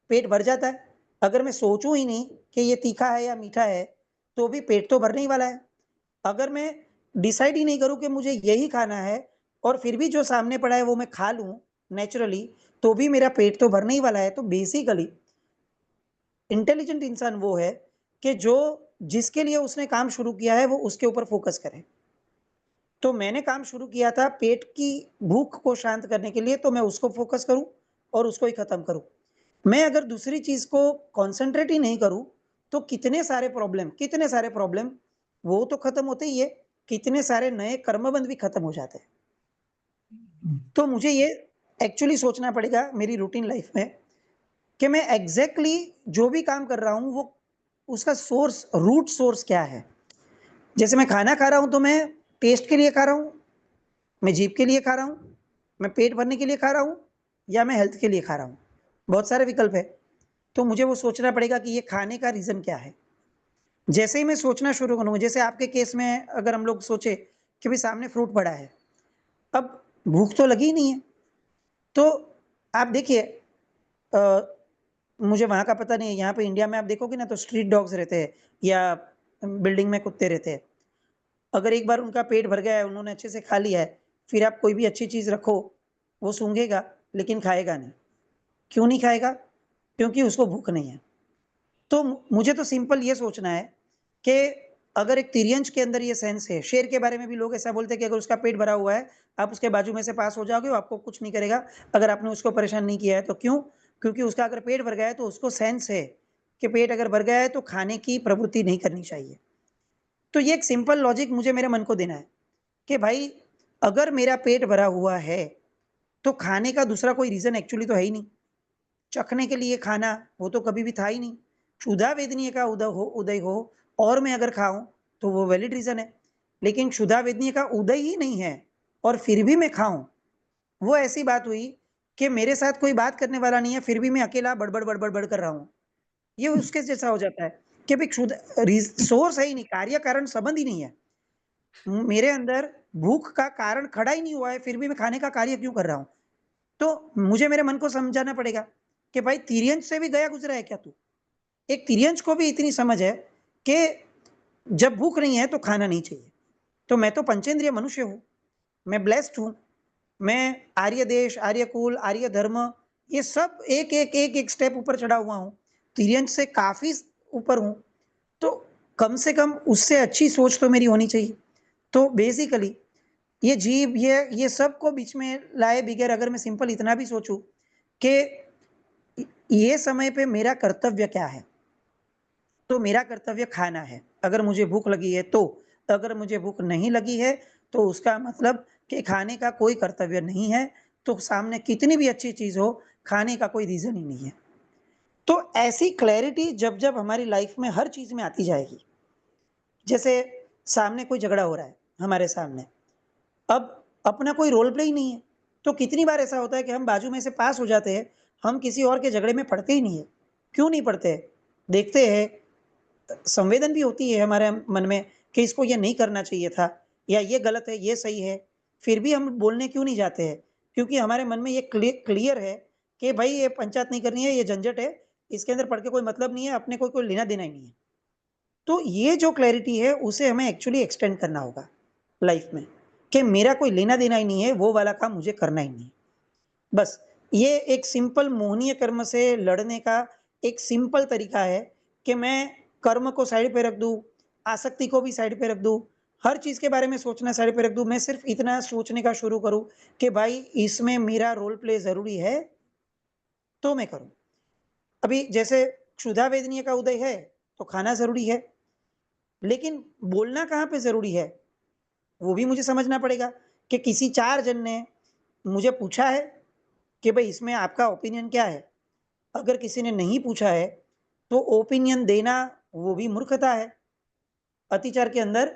पेट भर जाता है। अगर मैं सोचूं ही नहीं कि ये तीखा है या मीठा है तो भी पेट तो भरने ही वाला है। अगर मैं डिसाइड ही नहीं करूं कि मुझे यही खाना है और फिर भी जो सामने पड़ा है वो मैं खा लूं नेचुरली, तो भी मेरा पेट तो भरने ही वाला है। तो बेसिकली इंटेलिजेंट इंसान वो है कि जो जिसके लिए उसने काम शुरू किया है वो उसके ऊपर फोकस करे। तो मैंने काम शुरू किया था पेट की भूख को शांत करने के लिए, तो मैं उसको फोकस करूं और उसको ही खत्म करूं। मैं अगर दूसरी चीज को कॉन्सेंट्रेट ही नहीं करूं तो कितने सारे प्रॉब्लम वो तो खत्म होते ही है, कितने सारे नए कर्मबंध भी खत्म हो जाते हैं। तो मुझे ये एक्चुअली सोचना पड़ेगा मेरी रूटीन लाइफ में कि मैं एग्जैक्टली जो भी काम कर रहा हूं वो उसका सोर्स, रूट सोर्स क्या है। जैसे मैं खाना खा रहा हूं तो मैं टेस्ट के लिए खा रहा हूं, मैं जीभ के लिए खा रहा हूं, मैं पेट भरने के लिए खा रहा हूं, या मैं हेल्थ के लिए खा रहा हूं। बहुत सारे विकल्प है। तो मुझे वो सोचना पड़ेगा कि ये खाने का रीजन क्या है। जैसे ही मैं सोचना शुरू करूंगा, जैसे आपके केस में अगर हम लोग सोचे कि भाई सामने फ्रूट पड़ा है, अब भूख तो लगी ही नहीं है, तो आप देखिए मुझे वहां का पता नहीं है, यहाँ पे इंडिया में आप देखोगे ना तो स्ट्रीट डॉग्स रहते हैं या बिल्डिंग में कुत्ते रहते हैं। अगर एक बार उनका पेट भर गया है, उन्होंने अच्छे से खा लिया है, फिर आप कोई भी अच्छी चीज रखो वो सूंघेगा लेकिन खाएगा नहीं। क्यों नहीं खाएगा? क्योंकि उसको भूख नहीं है। तो मुझे तो सिंपल ये सोचना है कि अगर एक तिर्यंच के अंदर ये सेंस है, शेर के बारे में भी लोग ऐसा बोलते हैं कि अगर उसका पेट भरा हुआ है आप उसके बाजू में से पास हो जाओगे, वो आपको कुछ नहीं करेगा अगर आपने उसको परेशान नहीं किया है तो। क्यों? क्योंकि उसका अगर पेट भर गया है तो उसको सेंस है कि पेट अगर भर गया है तो खाने की प्रवृत्ति नहीं करनी चाहिए। तो ये एक सिंपल लॉजिक मुझे मेरे मन को देना है कि भाई अगर मेरा पेट भरा हुआ है तो खाने का दूसरा कोई रीजन एक्चुअली तो है ही नहीं। चखने के लिए खाना वो तो कभी भी था ही नहीं। क्षुधा वेदनीय का उदय हो और मैं अगर खाऊं तो वो वैलिड रीजन है, लेकिन क्षुधा वेदनीय का उदय ही नहीं है और फिर भी मैं खाऊं, वो ऐसी बात हुई कि मेरे साथ कोई बात करने वाला नहीं है फिर भी मैं अकेला बड़बड़ बड़बड़ बड़ कर रहा हूं। ये उसके जैसा हो जाता है कि भाई क्षुधा सोर्स है ही नहीं, कार्य कारण संबंध ही नहीं है। मेरे अंदर भूख का कारण खड़ा ही नहीं हुआ है फिर भी मैं खाने का कार्य क्यों कर रहा हूं। तो मुझे मेरे मन को समझाना पड़ेगा कि भाई तिर्यंच से भी गया गुजरा है क्या तू? एक तिर्यंच को भी इतनी समझ है कि जब भूख नहीं है तो खाना नहीं चाहिए। तो मैं तो पंचेंद्रिय मनुष्य हूं, मैं ब्लेस्ड हूं, मैं आर्य देश, आर्य कुल, आर्य धर्म, ये सब एक स्टेप ऊपर चढ़ा हुआ हूं, तिर्यंच से काफी ऊपर हूं। तो कम से कम उससे अच्छी सोच तो मेरी होनी चाहिए। तो बेसिकली ये जीव ये सब को बीच में लाए बगैर अगर मैं सिंपल इतना भी सोचूं कि ये समय पे मेरा कर्तव्य क्या है, तो मेरा कर्तव्य खाना है। अगर मुझे भूख लगी है तो, अगर मुझे भूख नहीं लगी है तो उसका मतलब कि खाने का कोई कर्तव्य नहीं है। तो सामने कितनी भी अच्छी चीज हो, खाने का कोई रीजन ही नहीं है। तो ऐसी क्लैरिटी जब जब हमारी लाइफ में हर चीज में आती जाएगी, जैसे सामने कोई झगड़ा हो रहा है हमारे सामने, अब अपना कोई रोल प्ले ही नहीं है, तो कितनी बार ऐसा होता है कि हम बाजू में से पास हो जाते हैं, हम किसी और के झगड़े में पड़ते ही नहीं है। क्यों नहीं पड़ते? देखते हैं, संवेदन भी होती है हमारे मन में कि इसको ये नहीं करना चाहिए था, या ये गलत है ये सही है, फिर भी हम बोलने क्यों नहीं जाते हैं? क्योंकि हमारे मन में ये क्लियर है कि भाई ये पंचायत नहीं करनी है, ये झंझट है, इसके अंदर पढ़ के कोई मतलब नहीं है, अपने को कोई लेना देना ही नहीं है। तो ये जो क्लैरिटी है उसे हमें एक्चुअली एक्सटेंड करना होगा लाइफ में, कि मेरा कोई लेना देना ही नहीं है, वो वाला काम मुझे करना ही नहीं। बस ये एक सिंपल मोहनीय कर्म से लड़ने का एक सिंपल तरीका है कि मैं कर्म को साइड पे रख दूं, आसक्ति को भी साइड पे रख दूं, हर चीज के बारे में सोचना साइड पे रख दूं, मैं सिर्फ इतना सोचने का शुरू करूं कि भाई इसमें मेरा रोल प्ले जरूरी है तो मैं करूं। अभी जैसे क्षुधा वेदनीय का उदय है तो खाना जरूरी है, लेकिन बोलना कहाँ पे जरूरी है वो भी मुझे समझना पड़ेगा। कि किसी 4 जन ने मुझे पूछा है कि भाई इसमें आपका ओपिनियन क्या है, अगर किसी ने नहीं पूछा है तो ओपिनियन देना वो भी मूर्खता है। अतिचार के अंदर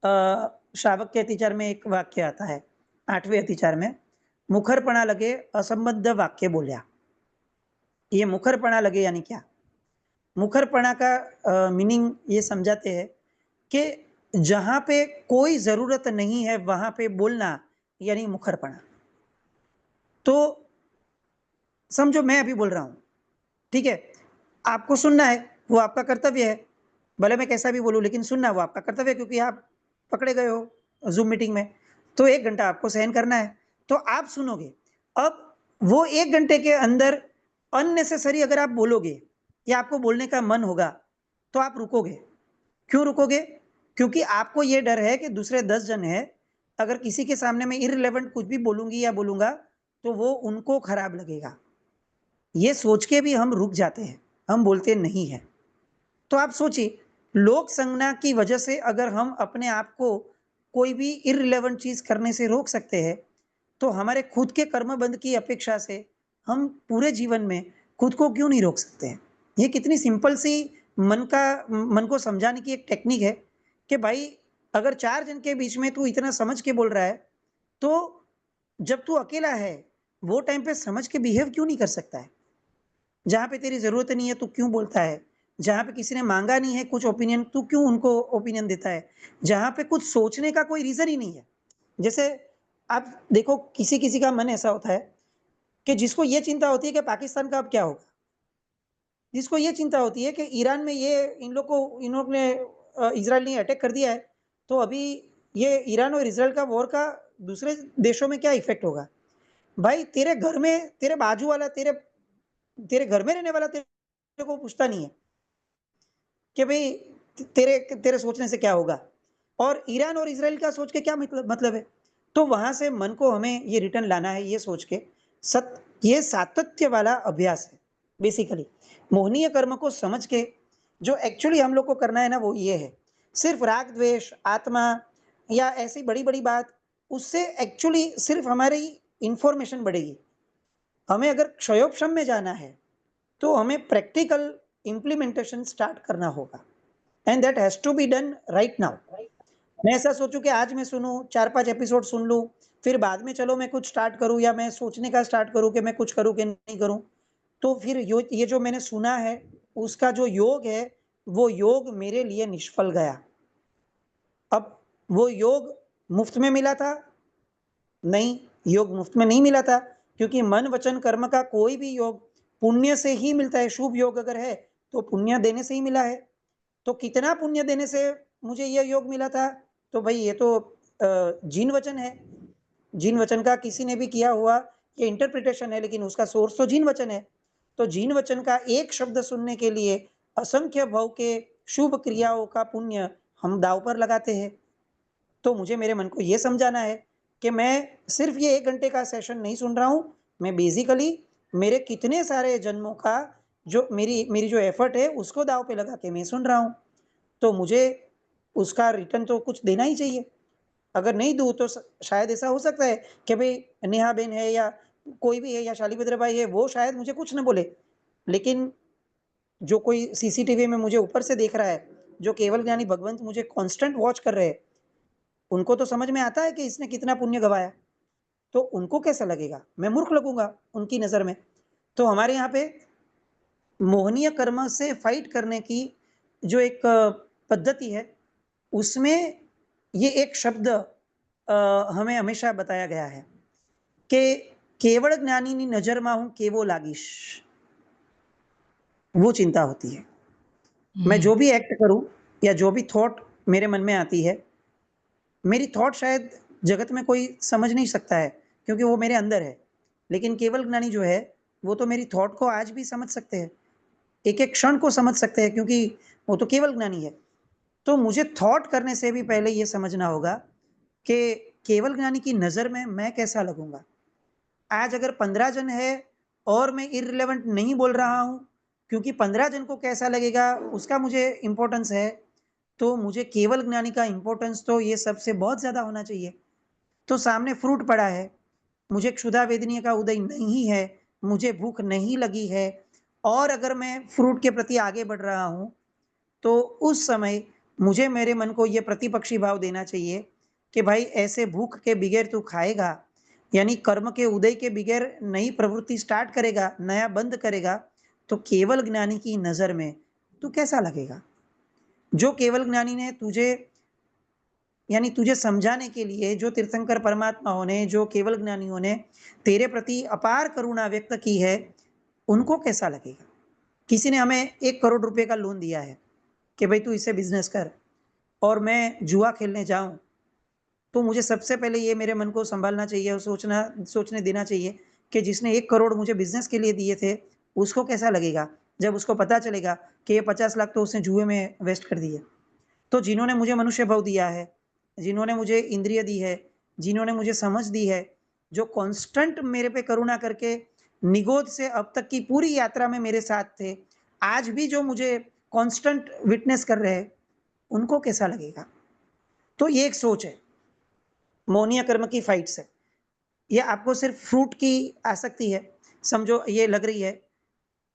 श्रावक के अतिचार में एक वाक्य आता है, 8वें अतिचार में, मुखरपणा लगे असंबद्ध वाक्य बोलिया। ये मुखरपणा लगे यानी क्या? मुखरपणा का मीनिंग ये समझाते हैं कि जहाँ पे कोई ज़रूरत नहीं है वहाँ पे बोलना यानी मुखरपणा। तो समझो मैं अभी बोल रहा हूँ, ठीक है? आपको सुनना है, वो आपका कर्तव्य है। भले मैं कैसा भी बोलूँ लेकिन सुनना वो आपका कर्तव्य है क्योंकि आप पकड़े गए हो ज़ूम मीटिंग में, तो 1 घंटा आपको सहन करना है, तो आप सुनोगे। अब वो 1 घंटे के अंदर अननेसेसरी अगर आप बोलोगे या आपको बोलने का मन होगा, तो आप रुकोगे। क्यों रुकोगे? क्योंकि आपको ये डर है कि दूसरे 10 जन हैं, अगर किसी के सामने मैं इर्रिलेवेंट कुछ भी बोलूँगी या बोलूँगा, तो वो उनको खराब लगेगा। ये सोच के भी हम रुक जाते हैं, हम बोलते नहीं हैं। तो आप सोचिए, लोक संज्ञा की वजह से अगर हम अपने आप को कोई भी इर्रिलेवेंट चीज़ करने से रोक सकते हैं, तो हमारे खुद के कर्मबंध की अपेक्षा से हम पूरे जीवन में खुद को क्यों नहीं रोक सकते हैं? ये कितनी सिंपल सी मन को समझाने की एक टेक्निक है कि भाई अगर 4 जन के बीच में तू इतना समझ के बोल रहा है, तो जब तू अकेला है, वो टाइम पे समझ के बिहेव क्यों नहीं कर सकता है? जहाँ पे तेरी ज़रूरत नहीं है, तू क्यों बोलता है? जहाँ पे किसी ने माँगा नहीं है कुछ ओपिनियन, तू क्यों उनको ओपिनियन देता है? जहाँ पे कुछ सोचने का कोई रीज़न ही नहीं है। जैसे आप देखो किसी-किसी का मन ऐसा होता है कि जिसको ये चिंता होती है कि पाकिस्तान का अब क्या होगा? जिसको ये चिंता होती है कि ईरान में ये इन लोग ने इज़राइल ने अटैक कर दिया है, तो अभी ये ईरान और इज़राइल का वॉर का दूसरे देशों में क्या इफ़ेक्ट होगा? भाई तेरे घर में तेरे बाजू वाला तेरे तेरे घर में रहने वाला तेरे को पूछता नहीं है कि भाई तेरे तेरे सोचने से क्या होगा? और ईरान और इज़राइल का सोच के क्या मतलब है? तो वहाँ से मन को हमें ये रिटर्न लाना है ये सोच के ये सातत्य वाला अभ्यास है बेसिकली। मोहनीय कर्म को समझ के जो एक्चुअली हम लोग को करना है ना वो ये है। सिर्फ राग, द्वेष, आत्मा या ऐसी बड़ी-बड़ी बात उससे एक्चुअली सिर्फ हमारी इन्फॉर्मेशन बढ़ेगी। हमें अगर क्षयोपशम में जाना है, तो हमें प्रैक्टिकल इम्प्लीमेंटेशन स्टार्ट करना होगा and that has to be done right now. मैं ऐसा सोचूँ कि आज मैं सुनूँ, 4-5 एपिसोड सुन लूँ, फिर बाद में चलो मैं कुछ स्टार्ट करूँ या मैं सोचने का स्टार्ट करूँ कि मैं कुछ करूँ कि नहीं करूँ। तो फिर ये जो मैंने सुना है, उसका जो योग है, वो योग मेरे लिए निष्फल गया। अब वो योग मुफ्त में मिला था? नहीं, योग मुफ्त में नहीं मिला था क्योंकि मन, वचन, कर्म का कोई भी योग पुण्य से ही मिलता है। शुभ योग अगर है, तो पुण्य देने से ही मिला है। तो कितना पुण्य देने से मुझे ये योग मिला था? तो भाई ये तो जीन वचन है। जीन वचन का किसी ने भी किया हुआ ये इंटरप्रिटेशन है लेकिन उसका सोर्स तो जीन वचन है। तो जीन वचन का एक शब्द सुनने के लिए असंख्य भव के शुभ क्रियाओं का पुण्य हम दांव पर लगाते हैं। तो मुझे मेरे मन को ये समझाना है कि मैं सिर्फ ये 1 घंटे का सेशन नहीं सुन रहा हूँ, मैं बेसिकली मेरे कितने सारे जन्मों का जो मेरी जो एफर्ट है उसको दांव पे लगा के मैं सुन रहा हूँ। तो मुझे उसका रिटर्न तो कुछ देना ही चाहिए। अगर नहीं दूँ तो शायद ऐसा हो सकता है कि भाई नेहा बेन है या कोई भी है या शालीभद्र भाई है वो शायद मुझे कुछ ना बोले। लेकिन जो कोई सीसीटीवी में मुझे ऊपर से देख रहा है, जो केवल ज्ञानी भगवंत मुझे कांस्टेंट वॉच कर रहे हैं, उनको तो समझ में आता है कि इसने कितना पुण्य गवाया। तो उनको कैसा लगेगा? मैं मूर्ख लगूँगा उनकी नज़र में। तो हमारे यहाँ पे मोहनीय कर्म से फाइट करने की जो एक पद्धति है, उसमें ये एक शब्द हमें हमेशा बताया गया है कि केवल ज्ञानीनी नज़રમાં હું કેવો લાગીશ, वो चिंता होती है। मैं जो भी एक्ट करूँ या जो भी थॉट मेरे मन में आती है, मेरी थॉट शायद जगत में कोई समझ नहीं सकता है क्योंकि वो मेरे अंदर है। लेकिन केवल ज्ञानी जो है, वो तो मेरी थॉट को आज भी समझ सकते हैं। एक-एक क्षण को समझ सकते हैं क्योंकि वो तो केवल ज्ञानी है। तो मुझे थॉट करने से भी पहले ये समझना होगा कि केवल ज्ञानी की नज़र में मैं कैसा लगूँगा। आज अगर 15 जन है और मैं इर्रिलेवेंट नहीं बोल रहा हूँ क्योंकि 15 जन को कैसा लगेगा उसका मुझे इम्पोर्टेंस है, तो मुझे केवल ज्ञानी का इम्पोर्टेंस तो ये सबसे बहुत ज़्यादा होना चाहिए। तो सामने फ्रूट पड़ा है, मुझे क्षुधा वेदनीय का उदय नहीं है, मुझे भूख नहीं लगी है और अगर मैं फ्रूट के प्रति आगे बढ़ रहा हूँ, तो उस समय मुझे मेरे मन को ये प्रतिपक्षी भाव देना चाहिए कि भाई ऐसे भूख के बगैर तू खाएगा, यानी कर्म के उदय के बगैर नई प्रवृत्ति स्टार्ट करेगा, नया बंद करेगा, तो केवल ज्ञानी की नज़र में तो कैसा लगेगा? जो केवल ज्ञानी ने तुझे यानी तुझे समझाने के लिए, जो तीर्थंकर परमात्माओं ने, जो केवल ज्ञानियों ने तेरे प्रति अपार करुणा व्यक्त की है, उनको कैसा लगेगा? किसी ने हमें 1 करोड़ रुपए का लोन दिया है कि भाई तू इससे बिजनेस कर, और मैं जुआ खेलने जाऊं, तो मुझे सबसे पहले ये मेरे मन को संभालना चाहिए और सोचने देना चाहिए कि जिसने 1 करोड़ मुझे बिजनेस के लिए दिए थे, उसको कैसा लगेगा जब उसको पता चलेगा कि ये 50 लाख तो उसने जुए में वेस्ट कर दिए। तो जिन्होंने मुझे मनुष्य भाव दिया है, जिन्होंने मुझे इंद्रिय दी है, जिन्होंने मुझे समझ दी है, जो कांस्टेंट मेरे पे करुणा करके निगोद से अब तक की पूरी यात्रा में मेरे साथ थे, आज भी जो मुझे कांस्टेंट विटनेस कर रहे हैं, उनको कैसा लगेगा? तो ये एक सोच है, मौनीय कर्म की फाइट से। ये आपको सिर्फ फ्रूट की आसक्ति है, समझो ये लग रही है,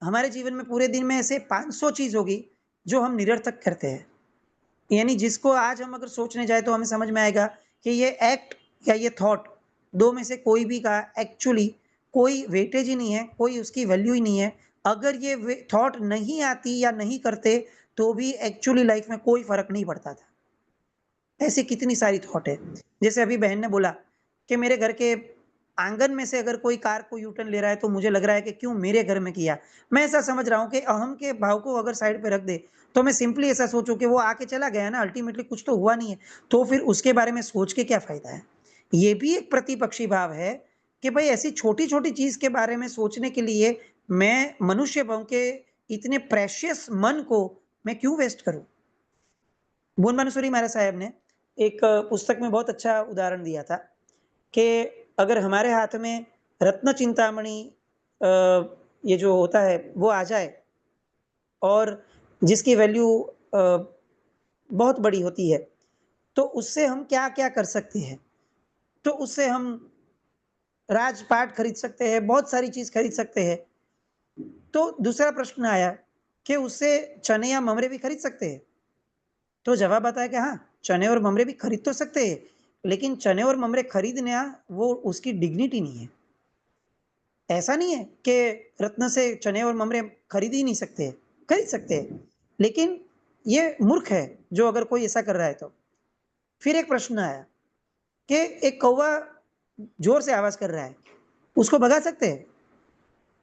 हमारे जीवन में पूरे दिन में ऐसे 500 चीज होगी जो हम निरर्थक करते हैं, यानी जिसको आज हम अगर सोचने जाए तो हमें समझ में आएगा कि ये एक्ट या ये थॉट, दो में से कोई भी का एक्चुअली कोई वेटेज ही नहीं है, कोई उसकी वैल्यू ही नहीं है। अगर ये थॉट नहीं आती या नहीं करते तो भी एक्चुअली लाइफ में कोई फर्क नहीं पड़ता था। ऐसी कितनी सारी थॉट है। जैसे अभी बहन ने बोला कि मेरे घर के आंगन में से अगर कोई कार को यूटर्न ले रहा है तो मुझे लग रहा है कि क्यों मेरे घर में किया। मैं ऐसा समझ रहा हूँ कि अहम के भाव को अगर साइड पे रख दे तो मैं सिंपली ऐसा सोचूं कि वो आके चला गया ना, अल्टीमेटली कुछ तो हुआ नहीं है, तो फिर उसके बारे में सोच के क्या फायदा है। ये भी एक प्रतिपक्षी भाव है कि भाई ऐसी छोटी छोटी चीज के बारे में सोचने के लिए मैं मनुष्य भाव के इतने प्रेशियस मन को मैं क्यों वेस्ट करूं। भुवन मानेश्वरी महाराज साहब ने एक पुस्तक में बहुत अच्छा उदाहरण दिया था कि अगर हमारे हाथ में रत्न चिंतामणि ये जो होता है वो आ जाए और जिसकी वैल्यू बहुत बड़ी होती है, तो उससे हम क्या क्या कर सकते हैं। तो उससे हम राजपाट खरीद सकते हैं, बहुत सारी चीज खरीद सकते हैं। तो दूसरा प्रश्न आया कि उससे चने या ममरे भी खरीद सकते हैं। तो जवाब आता है कि हाँ, चने और ममरे भी खरीद तो सकते हैं, लेकिन चने और ममरे खरीदना वो उसकी डिग्निटी नहीं है। ऐसा नहीं है कि रत्न से चने और ममरे खरीद ही नहीं सकते, खरीद सकते हैं, लेकिन ये मूर्ख है जो अगर कोई ऐसा कर रहा है तो। फिर एक प्रश्न आया कि एक कौवा जोर से आवाज कर रहा है, उसको भगा सकते हैं?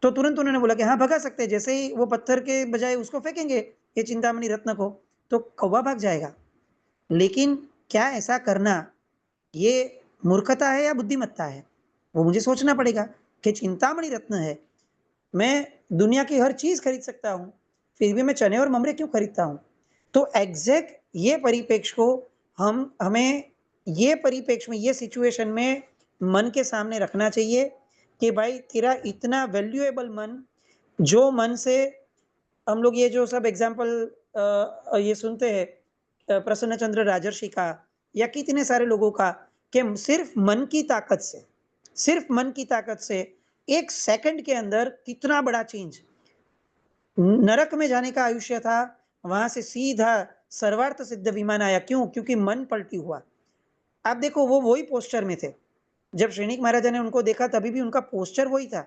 तो तुरंत उन्होंने बोला कि हाँ भगा सकते हैं। जैसे ही वो पत्थर के बजाय उसको फेंकेंगे ये चिंतामणि रत्न को, तो कौवा भाग जाएगा। लेकिन क्या ऐसा करना ये मूर्खता है या बुद्धिमत्ता है, वो मुझे सोचना पड़ेगा कि चिंतामणि रत्न है, मैं दुनिया की हर चीज खरीद सकता हूँ, फिर भी मैं चने और ममरे क्यों खरीदता हूँ। तो एग्जैक्ट ये परिपेक्ष को हमें ये परिपेक्ष में, ये सिचुएशन में मन के सामने रखना चाहिए कि भाई तेरा इतना वैल्यूएबल मन, जो मन से हम लोग ये जो सब एग्जाम्पल ये सुनते हैं प्रसन्न चंद्र राजर्षि का या कितने सारे लोगों का, कि सिर्फ मन की ताकत से, सिर्फ मन की ताकत से 1 सेकंड के अंदर कितना बड़ा चेंज। नरक में जाने का आयुष्य था, वहां से सीधा सर्वार्थ सिद्ध विमान आया। क्यों? क्योंकि मन पलटी हुआ। आप देखो वो वही पोस्चर में थे, जब श्रेणिक महाराजा ने उनको देखा तभी भी उनका पोस्चर वही था,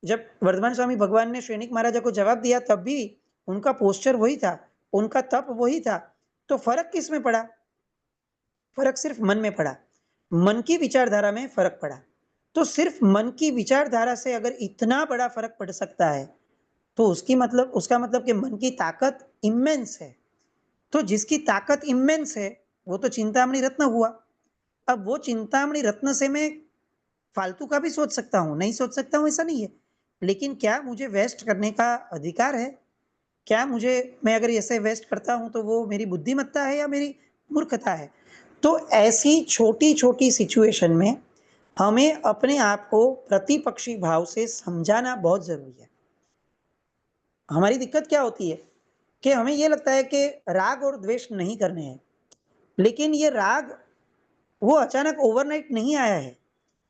जब वर्धमान स्वामी भगवान ने श्रेणिक महाराजा को जवाब दिया तब भी उनका पोस्चर वही था, उनका तप वही था। तो फर्क किस में पड़ा? फर्क सिर्फ मन में पड़ा, मन की विचारधारा में फर्क पड़ा। तो सिर्फ मन की विचारधारा से अगर इतना बड़ा फर्क पड़ सकता है तो उसका मतलब कि मन की ताकत इमेंस है। तो जिसकी ताकत इमेंस है वो तो चिंतामणि रत्न हुआ। अब वो चिंतामणि रत्न से मैं फालतू का भी सोच सकता हूँ, नहीं सोच सकता हूँ ऐसा नहीं है, लेकिन क्या मुझे वेस्ट करने का अधिकार है? क्या मैं अगर ऐसे वेस्ट करता हूँ तो वो मेरी बुद्धिमत्ता है या मेरी मूर्खता है? तो ऐसी छोटी छोटी सिचुएशन में हमें अपने आप को प्रतिपक्षी भाव से समझाना बहुत जरूरी है। हमारी दिक्कत क्या होती है कि हमें ये लगता है कि राग और द्वेष नहीं करने हैं, लेकिन ये राग वो अचानक ओवरनाइट नहीं आया है।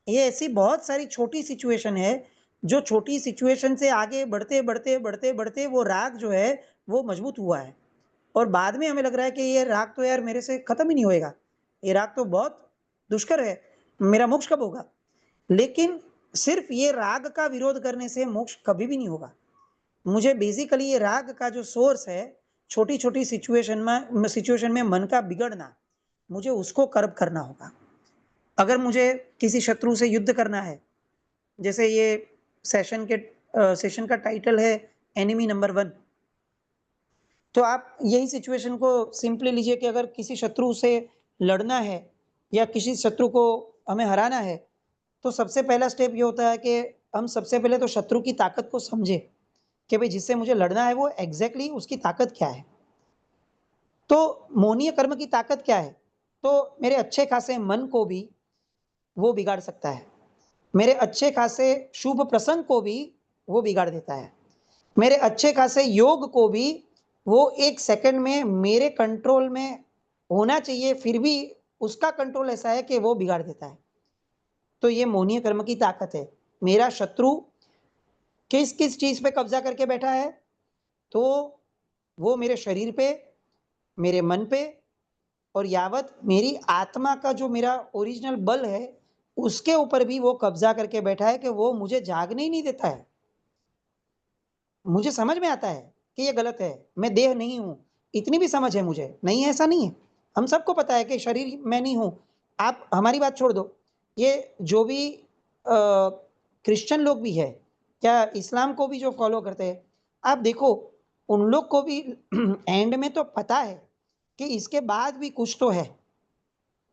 ये ऐसी बहुत सारी छोटी सिचुएशन है, जो छोटी सिचुएशन से आगे बढ़ते बढ़ते बढ़ते बढ़ते वो राग जो है वो मजबूत हुआ है, और बाद में हमें लग रहा है कि ये राग तो यार मेरे से खत्म ही नहीं होएगा, ये राग तो बहुत दुष्कर है, मेरा मोक्ष कब होगा। लेकिन सिर्फ ये राग का विरोध करने से मोक्ष कभी भी नहीं होगा। मुझे बेसिकली ये राग का जो सोर्स है, छोटी छोटी सिचुएशन में मन का बिगड़ना, मुझे उसको कर्ब करना होगा। अगर मुझे किसी शत्रु से युद्ध करना है, जैसे ये सेशन का टाइटल है एनिमी नंबर 1, तो आप यही सिचुएशन को सिंपली लीजिए कि अगर किसी शत्रु से लड़ना है या किसी शत्रु को हमें हराना है, तो सबसे पहला स्टेप ये होता है कि हम सबसे पहले तो शत्रु की ताकत को समझे कि भाई जिससे मुझे लड़ना है वो एग्जैक्टली उसकी ताकत क्या है। तो मोहनीय कर्म की ताकत क्या है? तो मेरे अच्छे खासे मन को भी वो बिगाड़ सकता है, मेरे अच्छे खासे शुभ प्रसंग को भी वो बिगाड़ देता है, मेरे अच्छे खासे योग को भी वो 1 सेकंड में मेरे कंट्रोल में होना चाहिए, फिर भी उसका कंट्रोल ऐसा है कि वो बिगाड़ देता है। तो ये मोहनीय कर्म की ताकत है। मेरा शत्रु किस किस चीज पे कब्जा करके बैठा है? तो वो मेरे शरीर पे, मेरे मन पे, और यावत मेरी आत्मा का जो मेरा ओरिजिनल बल है उसके ऊपर भी वो कब्जा करके बैठा है कि वो मुझे जागने ही नहीं देता है। मुझे समझ में आता है कि ये गलत है, मैं देह नहीं हूं, इतनी भी समझ है मुझे, नहीं है ऐसा नहीं है, हम सबको पता है कि शरीर मैं नहीं हूं। आप हमारी बात छोड़ दो, ये जो भी क्रिश्चियन लोग भी है, क्या इस्लाम को भी जो फॉलो करते हैं, आप देखो उन लोग को भी एंड में तो पता है कि इसके बाद भी कुछ तो है,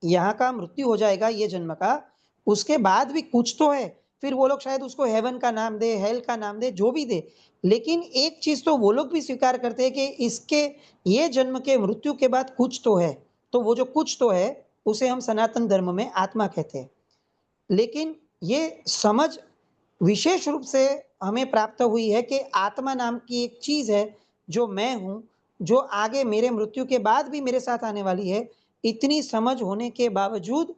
यहाँ का मृत्यु हो जाएगा ये जन्म का, उसके बाद भी कुछ तो है। फिर वो लोग शायद उसको हेवन का नाम दे, हेल का नाम दे, जो भी दे, लेकिन एक चीज तो वो लोग भी स्वीकार करते हैं कि इसके ये जन्म के मृत्यु के बाद कुछ तो है। तो वो जो कुछ तो है उसे हम सनातन धर्म में आत्मा कहते हैं। लेकिन ये समझ विशेष रूप से हमें प्राप्त हुई है कि आत्मा नाम की एक चीज है जो मैं हूं, जो आगे मेरे मृत्यु के बाद भी मेरे साथ आने वाली है। इतनी समझ होने के बावजूद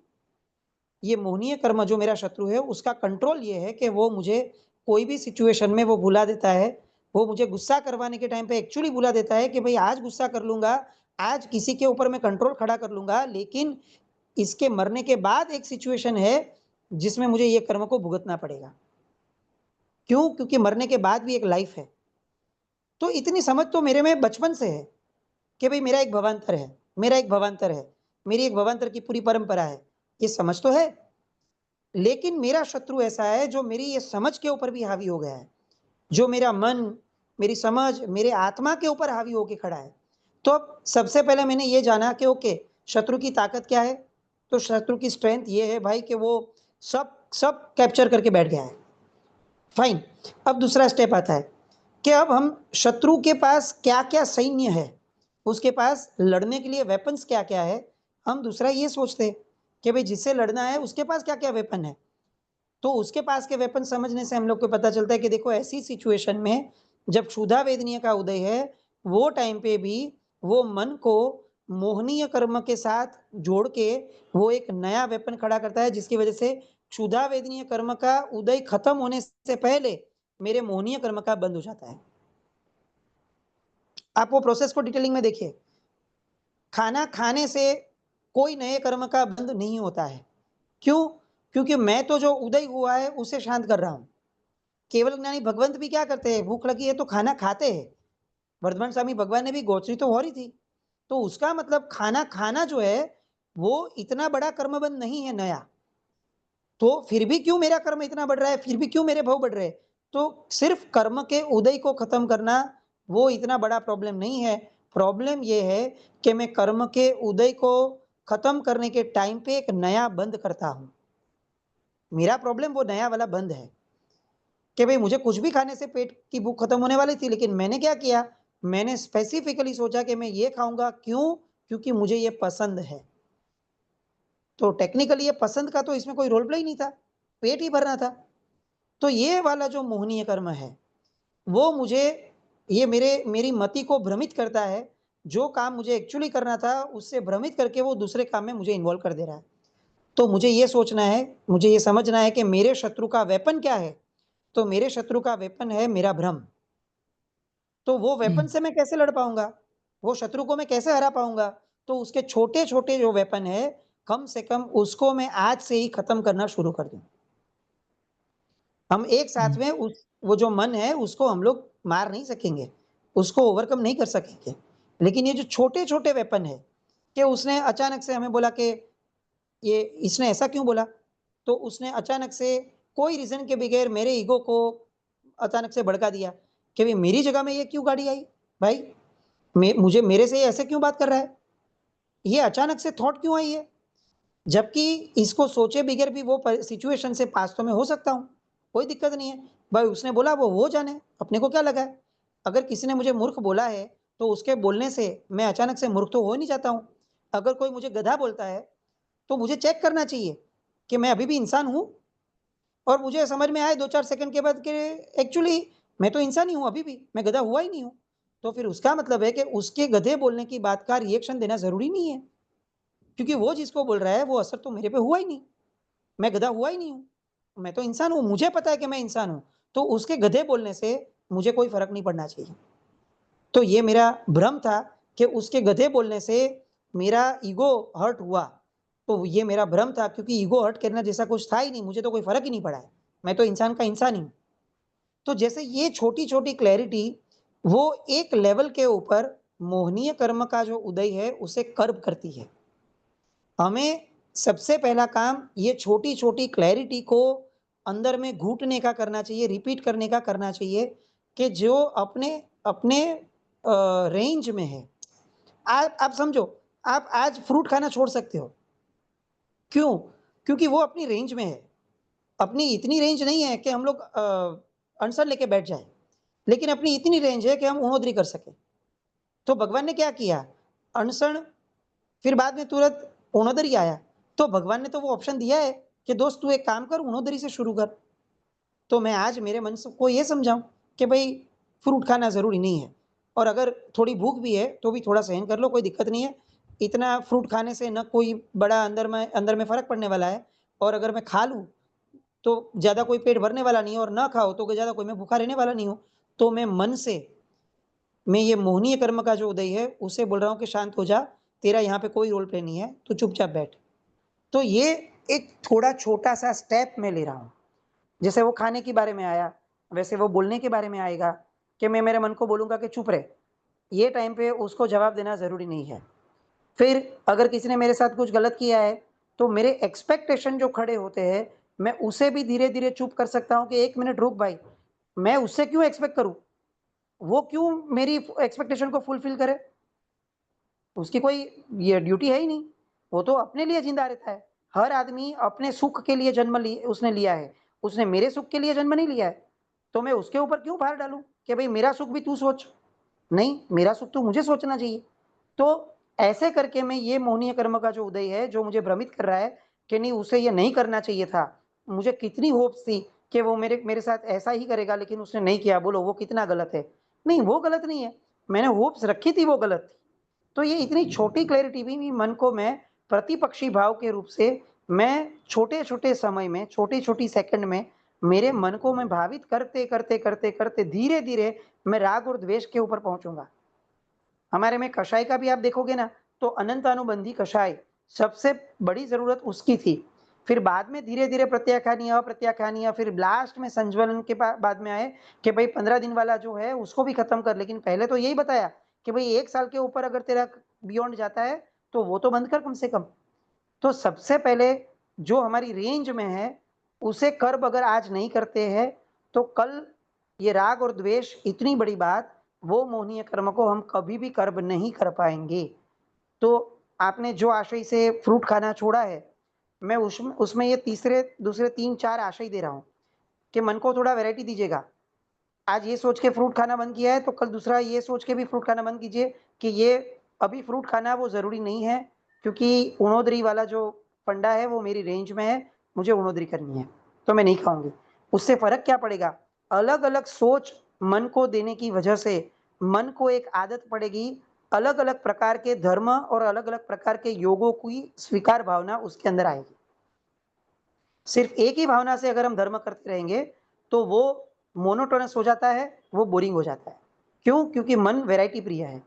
ये मोहनीय कर्म जो मेरा शत्रु है उसका कंट्रोल ये है कि वो मुझे कोई भी सिचुएशन में वो भुला देता है। वो मुझे गुस्सा करवाने के टाइम पे एक्चुअली भुला देता है कि भाई आज गुस्सा कर लूंगा, आज किसी के ऊपर मैं कंट्रोल खड़ा कर लूंगा, लेकिन इसके मरने के बाद एक सिचुएशन है जिसमें मुझे ये कर्म को भुगतना पड़ेगा। क्यों? क्योंकि मरने के बाद भी एक लाइफ है। तो इतनी समझ तो मेरे में बचपन से है कि भाई मेरा एक भवांतर है, मेरा एक भवांतर है, मेरी एक भवांतर की पूरी परंपरा है, ये समझ तो है। लेकिन मेरा शत्रु ऐसा है जो मेरी ये समझ के ऊपर भी हावी हो गया है, जो मेरा मन, मेरी समझ, मेरे आत्मा के ऊपर हावी होके खड़ा है। तो अब सबसे पहले मैंने ये जाना कि ओके, शत्रु की ताकत क्या है? तो शत्रु की स्ट्रेंथ ये है भाई कि वो सब सब कैप्चर करके बैठ गया है। फाइन। अब दूसरा स्टेप आता है कि अब हम शत्रु के पास क्या क्या सैन्य है, उसके पास लड़ने के लिए वेपन्स क्या क्या है, हम दूसरा ये सोचते कि भाई जिससे लड़ना है उसके पास क्या क्या वेपन है। तो उसके पास के वेपन समझने से हम लोग को पता चलता है कि देखो ऐसी सिचुएशन में जब क्षुधा वेदनीय का उदय है, वो टाइम पे भी वो मन को मोहनीय कर्म के साथ जोड़ के वो एक नया वेपन खड़ा करता है, जिसकी वजह से क्षुधा वेदनीय कर्म का उदय खत्म होने से पहले मेरे मोहनीय कर्म का बंद हो जाता है। आप वो प्रोसेस को डिटेलिंग में देखिए। खाना खाने से कोई नए कर्म का बंद नहीं होता है। क्यों? क्योंकि मैं तो जो उदय हुआ है उसे शांत कर रहा हूं। केवल ज्ञानी भगवंत भी क्या करते हैं? भूख लगी है तो खाना खाते हैं। वर्धमान स्वामी भगवान ने भी गोचरी तो हो रही थी, तो उसका मतलब खाना खाना जो है वो इतना बड़ा कर्मबंध नहीं है नया। तो फिर भी क्यों मेरा कर्म इतना बढ़ रहा है, फिर भी क्यों मेरे भाव बढ़ रहे हैं? तो सिर्फ कर्म के उदय को खत्म करना वो इतना बड़ा प्रॉब्लम नहीं है। प्रॉब्लम ये है कि मैं कर्म के उदय को खत्म करने के टाइम पे एक नया बंद करता हूं। मेरा प्रॉब्लम वो नया वाला बंद है कि भाई मुझे कुछ भी खाने से पेट की भूख खत्म होने वाली थी, लेकिन मैंने क्या किया, मैंने स्पेसिफिकली सोचा कि मैं ये खाऊंगा। क्यों? क्योंकि मुझे ये पसंद है। तो टेक्निकली ये पसंद का तो इसमें कोई रोल प्ले ही नहीं था, पेट ही भरना था। तो ये वाला जो मोहनीय कर्म है वो मुझे, ये मेरी मति को भ्रमित करता है। जो काम मुझे एक्चुअली करना था उससे भ्रमित करके वो दूसरे काम में मुझे इन्वॉल्व कर दे रहा है। तो मुझे ये सोचना है, मुझे ये समझना है कि मेरे शत्रु का वेपन क्या है। तो मेरे शत्रु का वेपन है मेरा भ्रम। तो वो वेपन से मैं कैसे लड़ पाऊंगा, वो शत्रु को मैं कैसे हरा पाऊंगा? तो उसके छोटे छोटे जो वेपन है, कम से कम उसको मैं आज से ही खत्म करना शुरू कर दूं। हम एक साथ में उस वो जो मन है उसको हम लोग मार नहीं सकेंगे, उसको ओवरकम नहीं कर सकेंगे। लेकिन ये जो छोटे-छोटे वेपन है कि उसने अचानक से हमें बोला कि ये इसने ऐसा क्यों बोला? तो उसने अचानक से कोई रीज़न के बगैर मेरे ईगो को अचानक से भड़का दिया कि भई मेरी जगह में ये क्यों गाड़ी आई? भाई मुझे मेरे से ये ऐसे क्यों बात कर रहा है? ये अचानक से थॉट क्यों आई है? जबकि इसको सोचे बगैर भी वो सिचुएशन से पास तो मैं हो सकता हूँ, कोई दिक्कत नहीं है। भाई उसने बोला वो जाने, अपने को क्या लगा है? अगर किसी ने मुझे मूर्ख बोला है, तो उसके बोलने से मैं अचानक से मूर्ख तो हो ही नहीं जाता हूँ। अगर कोई मुझे गधा बोलता है, तो मुझे चेक करना चाहिए कि मैं अभी भी इंसान हूँ और मुझे समझ में आए 2-4 सेकंड के बाद कि एक्चुअली मैं तो इंसान ही हूँ अभी भी, मैं गधा हुआ ही नहीं हूँ। तो फिर उसका मतलब है कि उसके गधे बोलने की बात का रिएक्शन देना ज़रूरी नहीं है, क्योंकि वो जिसको बोल रहा है वो असर तो मेरे पे हुआ ही नहीं। मैं गधा हुआ ही नहीं हूँ, मैं तो इंसान हूँ, मुझे पता है कि मैं इंसान हूँ, तो उसके गधे बोलने से मुझे कोई फ़र्क नहीं पड़ना चाहिए। तो ये मेरा भ्रम था कि उसके गधे बोलने से मेरा ईगो हर्ट हुआ, तो ये मेरा भ्रम था, क्योंकि ईगो हर्ट करने जैसा कुछ था ही नहीं, मुझे तो कोई फ़र्क ही नहीं पड़ा है, मैं तो इंसान का इंसान ही हूँ। तो जैसे ये छोटी-छोटी क्लैरिटी वो एक लेवल के ऊपर मोहनीय कर्म का जो उदय है उसे कर्ब करती है। हमें सबसे पहला काम ये छोटी-छोटी क्लैरिटी को अंदर में घुटने का करना चाहिए, रिपीट करने का करना चाहिए कि जो अपने अपने रेंज में है। आप समझो, आप आज फ्रूट खाना छोड़ सकते हो। क्यों? क्योंकि वो अपनी रेंज में है। अपनी इतनी रेंज नहीं है कि हम लोग अनशन लेके बैठ जाएँ, लेकिन अपनी इतनी रेंज है कि हम उणोदरी कर सकें। तो भगवान ने क्या किया? अनशन, फिर बाद में तुरंत उणोदरी आया। तो भगवान ने तो वो ऑप्शन दिया है कि दोस्त तू एक काम कर, उणोदरी से शुरू कर। तो मैं आज मेरे मन को ये समझाऊँ कि भई फ्रूट खाना ज़रूरी नहीं है, और अगर थोड़ी भूख भी है, तो भी थोड़ा सहन कर लो, कोई दिक्कत नहीं है। इतना फ्रूट खाने से ना कोई बड़ा अंदर में फ़र्क पड़ने वाला है, और अगर मैं खा लूँ, तो ज़्यादा कोई पेट भरने वाला नहीं है, और ना खाओ तो ज़्यादा कोई मैं भूखा रहने वाला नहीं हूँ। तो मैं मन से मैं ये मोहनीय कर्म का जो उदय है, उसे बोल रहा हूँ कि शांत हो जा, तेरा यहाँ पे कोई रोल प्ले नहीं है, तू चुपचाप बैठ। तो ये एक थोड़ा छोटा-सा स्टेप मैं ले रहा हूँ। जैसे वो खाने के बारे में आया, वैसे वो बोलने के बारे में आएगा कि मैं मेरे मन को बोलूँगा कि चुप रह। ये टाइम पे उसको जवाब देना ज़रूरी नहीं है। फिर अगर किसी ने मेरे साथ कुछ गलत किया है, तो मेरे एक्सपेक्टेशन जो खड़े होते हैं, मैं उसे भी धीरे-धीरे चुप कर सकता हूँ कि 1 मिनट रुक भाई, मैं उससे क्यों एक्सपेक्ट करूँ? वो क्यों मेरी एक्सपेक्टेशन को फुलफिल करे? उसकी कोई ये ड्यूटी है ही नहीं, वो तो अपने लिए ज़िंदा रहता है। हर आदमी अपने सुख के लिए जन्म उसने लिया है, उसने मेरे सुख के लिए जन्म नहीं लिया है। तो मैं उसके ऊपर क्यों भार डालूँ कि भई मेरा सुख भी तू सोच? नहीं, मेरा सुख तो मुझे सोचना चाहिए। तो ऐसे करके मैं ये मोहनीय कर्म का जो उदय है, जो मुझे भ्रमित कर रहा है कि नहीं उसे ये नहीं करना चाहिए था। मुझे कितनी होप्स थी कि वो मेरे मेरे साथ ऐसा ही करेगा, लेकिन उसने नहीं किया, बोलो वो कितना गलत है? नहीं, वो गलत नहीं है, मैंने होप्स रखी थी वो गलत थी। तो ये इतनी छोटी क्लैरिटी भी मन को मैं प्रतिपक्षी भाव के रूप से मैं छोटे-छोटे समय में, छोटी-छोटी सेकंड में मेरे मन को मैं भावित करते धीरे-धीरे मैं राग और द्वेष के ऊपर पहुँचूँगा। हमारे में कषाय का भी आप देखोगे ना, तो अनंत अनुबंधी कषाय सबसे बड़ी ज़रूरत उसकी थी। फिर बाद में धीरे-धीरे प्रत्याख्यानीय, अप्रत्याख्यानीय, फिर लास्ट में संज्वलन के बाद में आए कि भई 15 दिन वाला जो है उसको भी खत्म कर, लेकिन पहले तो यही बताया कि भई 1 साल के ऊपर अगर तेरा बियॉन्ड जाता है, तो वो तो बंद कर कम से कम। तो सबसे पहले जो हमारी रेंज में है, उसे कर्ब अगर आज नहीं करते हैं, तो कल ये राग और द्वेष इतनी बड़ी बात, वो मोहनीय कर्म को हम कभी भी कर्ब नहीं कर पाएँगे। तो आपने जो आशय से फ्रूट खाना छोड़ा है, मैं उसमें ये दूसरे 3-4 आशय दे रहा हूँ कि मन को थोड़ा वैरायटी दीजिएगा। आज ये सोच के फ्रूट खाना बंद किया है, तो कल दूसरा ये सोच के भी फ्रूट खाना बंद कीजिए कि ये अभी फ्रूट खाना वो ज़रूरी नहीं है, क्योंकि उणोदरी वाला जो फंडा है वो मेरी रेंज में है, मुझे उणोदरी करनी है, तो मैं नहीं खाऊँगी। उससे फ़र्क क्या पड़ेगा? अलग-अलग सोच मन को देने की वजह से मन को एक आदत पड़ेगी, अलग-अलग प्रकार के धर्म और अलग-अलग प्रकार के योगों की स्वीकार भावना उसके अंदर आएगी। सिर्फ एक ही भावना से अगर हम धर्म करते रहेंगे, तो वो मोनोटोनस हो जाता है, वो बोरिंग हो जाता है। क्यों? क्योंकि मन वैरायटी प्रिय है।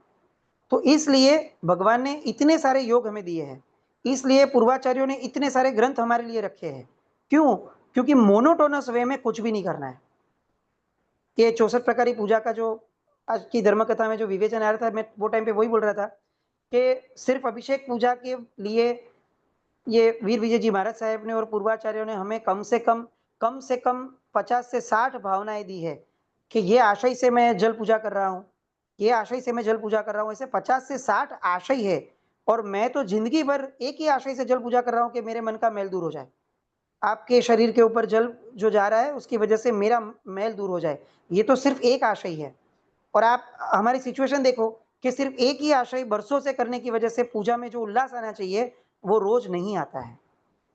तो इसलिए भगवान ने इतने सारे योग हमें दिए हैं, इसलिए पूर्वाचार्यों ने इतने सारे ग्रंथ हमारे लिए रखे हैं। क्यों? क्योंकि मोनोटोनस वे में कुछ भी नहीं करना है। ये 64 प्रकार की पूजा का जो आज की धर्म कथा में जो विवेचन आ रहा था, मैं वो टाइम पे वही बोल रहा था कि सिर्फ अभिषेक पूजा के लिए ये वीर विजय जी महाराज साहब ने और पूर्वाचार्यों ने हमें कम से कम 50 से 60 भावनाएं दी है कि ये आशय से मैं जल पूजा कर रहा हूँ, ये आशय से मैं जल पूजा कर रहा हूँ। ऐसे 50 से 60 आशय है और मैं तो जिंदगी भर एक ही आशय से जल पूजा कर रहा हूँ कि मेरे मन का मैल दूर हो जाए, आपके शरीर के ऊपर जल जो जा रहा है उसकी वजह से मेरा मैल दूर हो जाए। ये तो सिर्फ एक आशय है। और आप हमारी सिचुएशन देखो कि सिर्फ एक ही आशय बरसों से करने की वजह से पूजा में जो उल्लास आना चाहिए वो रोज नहीं आता है।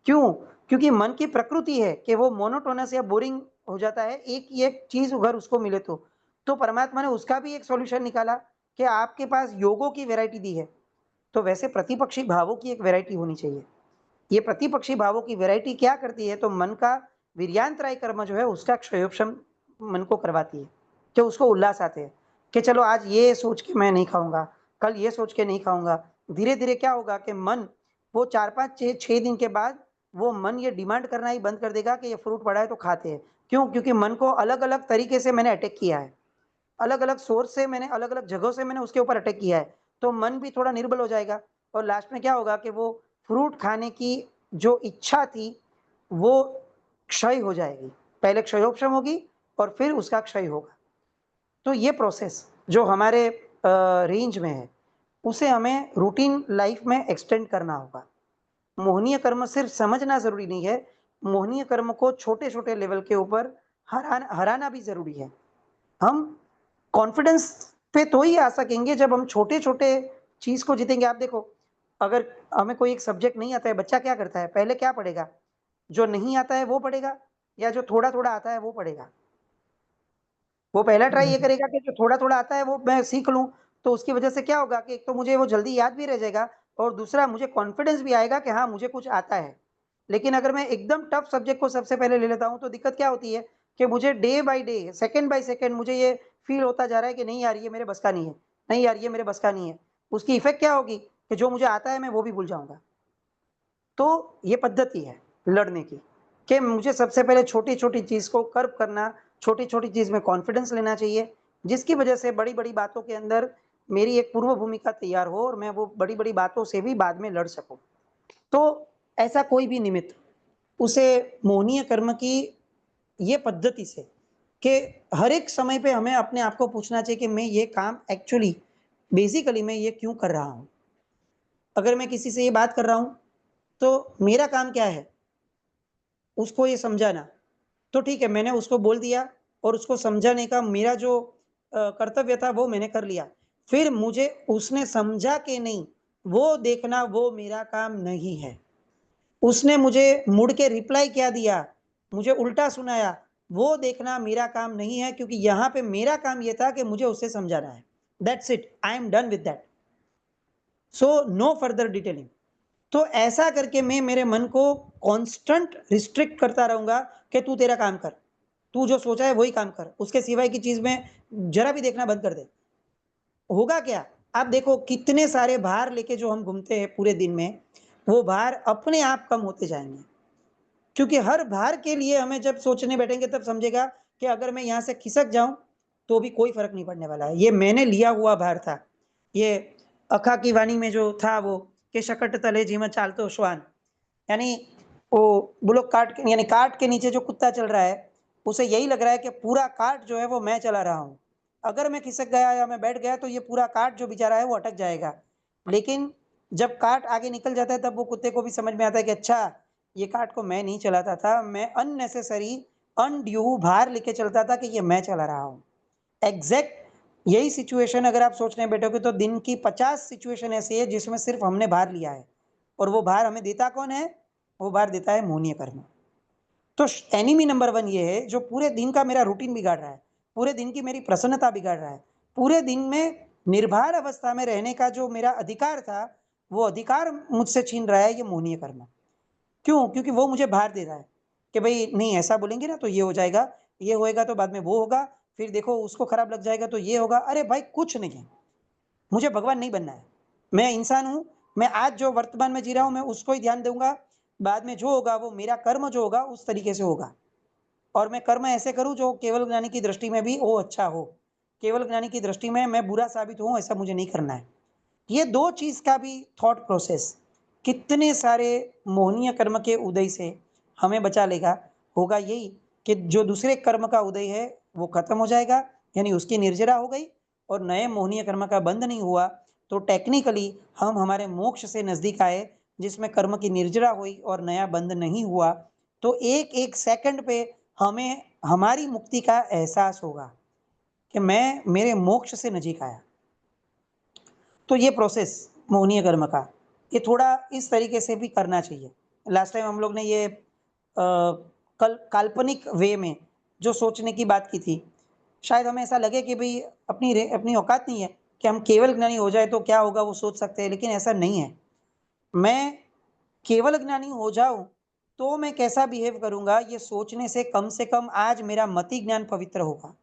क्यों? क्योंकि मन की प्रकृति है कि वो मोनोटोनस या बोरिंग हो जाता है, एक ही एक चीज अगर उसको मिले तो परमात्मा ने उसका भी एक सॉल्यूशन निकाला कि आपके पास योगों की वैरायटी दी है। तो वैसे प्रतिपक्षी भावों की एक वैरायटी होनी चाहिए। ये प्रतिपक्षी भावों की वैरायटी क्या करती है, तो मन का वीर्यांतराय कर्म जो है उसका क्षयोपशम मन को करवाती है कि उसको उल्लास आते हैं कि चलो आज ये सोच के मैं नहीं खाऊंगा, कल ये सोच के नहीं खाऊंगा। धीरे धीरे क्या होगा कि मन वो 4-5-6 दिन के बाद वो मन ये डिमांड करना ही बंद कर देगा कि ये फ्रूट पड़ा है तो खाते हैं। क्यों? क्योंकि मन को अलग अलग तरीके से मैंने अटैक किया है, अलग अलग सोर्स से मैंने, अलग अलग जगहों से मैंने उसके ऊपर अटैक किया है। तो मन भी थोड़ा निर्बल हो जाएगा और लास्ट में क्या होगा कि वो फ्रूट खाने की जो इच्छा थी वो क्षय हो जाएगी। पहले क्षयोपशम होगी और फिर उसका क्षय होगा। तो ये प्रोसेस जो हमारे रेंज में है उसे हमें रूटीन लाइफ में एक्सटेंड करना होगा। मोहनीय कर्म सिर्फ समझना जरूरी नहीं है, मोहनीय कर्म को छोटे छोटे लेवल के ऊपर हराना भी जरूरी है। हम कॉन्फिडेंस पे तो ही आ सकेंगे जब हम छोटे छोटे चीज को जीतेंगे। आप देखो, अगर हमें कोई एक सब्जेक्ट नहीं आता है, बच्चा क्या करता है, पहले क्या पढ़ेगा? जो नहीं आता है वो पढ़ेगा या जो थोड़ा थोड़ा आता है वो पढ़ेगा? वो पहला ट्राई ये करेगा कि जो थोड़ा थोड़ा आता है वो मैं सीख लूं। तो उसकी वजह से क्या होगा कि एक तो मुझे वो जल्दी याद भी रह जाएगा और दूसरा मुझे कॉन्फिडेंस भी आएगा कि हाँ मुझे कुछ आता है। लेकिन अगर मैं एकदम टफ सब्जेक्ट को सबसे पहले ले लेता हूं तो दिक्कत क्या होती है कि मुझे day by day, second by second मुझे ये फील होता जा रहा है कि नहीं यार ये मेरे बस का नहीं है, नहीं यार ये मेरे बस का नहीं है। उसकी इफेक्ट क्या होगी कि जो मुझे आता है मैं वो भी भूल जाऊंगा। तो ये पद्धति है लड़ने की कि मुझे सबसे पहले छोटी छोटी चीज को कर्व करना, छोटी छोटी चीज में कॉन्फिडेंस लेना चाहिए, जिसकी वजह से बड़ी बड़ी बातों के अंदर मेरी एक पूर्व भूमिका तैयार हो और मैं वो बड़ी बड़ी बातों से भी बाद में लड़ सकूं। तो ऐसा कोई भी निमित्त उसे मोहनीय कर्म की ये पद्धति से कि हर एक समय पे हमें अपने आप को पूछना चाहिए कि मैं ये काम एक्चुअली बेसिकली मैं ये क्यों कर रहा हूं। अगर मैं किसी से ये बात कर रहा हूं तो मेरा काम क्या है, उसको ये समझाना। तो ठीक है, मैंने उसको बोल दिया और उसको समझाने का मेरा जो कर्तव्य था वो मैंने कर लिया। फिर मुझे उसने समझा कि नहीं वो देखना वो मेरा काम नहीं है। उसने मुझे मुड़ के रिप्लाई क्या दिया, मुझे उल्टा सुनाया, वो देखना मेरा काम नहीं है, क्योंकि यहाँ पे मेरा काम ये था कि मुझे उसे समझाना है। That's it, I am done with that. So no further detailing. तो ऐसा करके मैं मेरे मन को कांस्टेंट रिस्ट्रिक्ट करता रहूंगा कि तू तेरा काम कर, तू जो सोचा है वही काम कर, उसके सिवाय की चीज में जरा भी देखना बंद कर दे। होगा क्या? आप देखो कितने सारे भार लेके जो हम घूमते हैं पूरे दिन में, वो भार अपने आप कम होते जाएंगे। क्योंकि हर भार के लिए हमें जब सोचने बैठेंगे तब समझेगा कि अगर मैं यहाँ से खिसक जाऊं तो भी कोई फर्क नहीं पड़ने वाला है, ये मैंने लिया हुआ भार था। ये अखा की वाणी में जो था वो कि शकट तले जीमा चालतो श्वान, यानी वो बुलोक कार्ट के, यानी कार्ट के नीचे जो कुत्ता चल रहा है उसे यही लग रहा है कि पूरा कार्ट जो है वो मैं चला रहा हूँ। अगर मैं खिसक गया या मैं बैठ गया तो ये पूरा कार्ट जो बेचारा है वो अटक जाएगा। लेकिन जब कार्ट आगे निकल जाता है तब वो कुत्ते को भी समझ में आता है कि अच्छा ये कार्ट को मैं नहीं चलाता था, मैं अननेसेसरी अनड्यू भार लेके चलता था कि ये मैं चला रहा हूँ। एग्जैक्ट यही सिचुएशन अगर आप सोचने बैठोगे तो दिन की 50 सिचुएशन ऐसी है जिसमें सिर्फ हमने भार लिया है, और वो भार हमें देता कौन है? वो भार देता है मोहनीय कर्म। तो एनिमी नंबर 1 ये है जो पूरे दिन का मेरा रूटीन बिगाड़ रहा है, पूरे दिन की मेरी प्रसन्नता बिगाड़ रहा है, पूरे दिन में निर्भर अवस्था में रहने का जो मेरा अधिकार था वो अधिकार मुझसे छीन रहा है ये मोहनीय कर्म। क्यों? क्योंकि वो मुझे भार दे रहा है कि भाई नहीं ऐसा बोलेंगे ना तो ये हो जाएगा, ये होएगा तो बाद में वो होगा, फिर देखो उसको खराब लग जाएगा तो ये होगा। अरे भाई कुछ नहीं है, मुझे भगवान नहीं बनना है, मैं इंसान हूं, मैं आज जो वर्तमान में जी रहा हूं मैं उसको ही ध्यान दूंगा, बाद में जो होगा वो मेरा कर्म जो होगा उस तरीके से होगा। और मैं कर्म ऐसे करूं जो केवल ज्ञानी की दृष्टि में भी वो अच्छा हो, केवल ज्ञानी की दृष्टि में मैं बुरा साबित हूं, ऐसा मुझे नहीं करना है। ये दो चीज का भी थॉट प्रोसेस कितने सारे मोहनीय कर्म के उदय से हमें बचा लेगा। होगा यही कि जो दूसरे कर्म का उदय है वो खत्म हो जाएगा, यानी उसकी निर्जरा हो गई, और नए मोहनीय कर्म का बंध नहीं हुआ, तो टेक्निकली हम हमारे मोक्ष से नजदीक आए, जिसमें कर्म की निर्जरा हुई और नया बंध नहीं हुआ। तो एक एक सेकंड पे हमें हमारी मुक्ति का एहसास होगा कि मैं मेरे मोक्ष से नजीक आया। तो ये प्रोसेस मोहनीय कर्म का, ये थोड़ा इस तरीके से भी करना चाहिए। लास्ट टाइम हम लोग ने ये काल्पनिक वे में जो सोचने की बात की थी, शायद हमें ऐसा लगे कि भाई अपनी औकात नहीं है कि हम केवल ज्ञानी हो जाए तो क्या होगा वो सोच सकते हैं, लेकिन ऐसा नहीं है। मैं केवल ज्ञानी हो जाऊं तो मैं कैसा बिहेव करूंगा, ये सोचने से कम आज मेरा मति ज्ञान पवित्र होगा।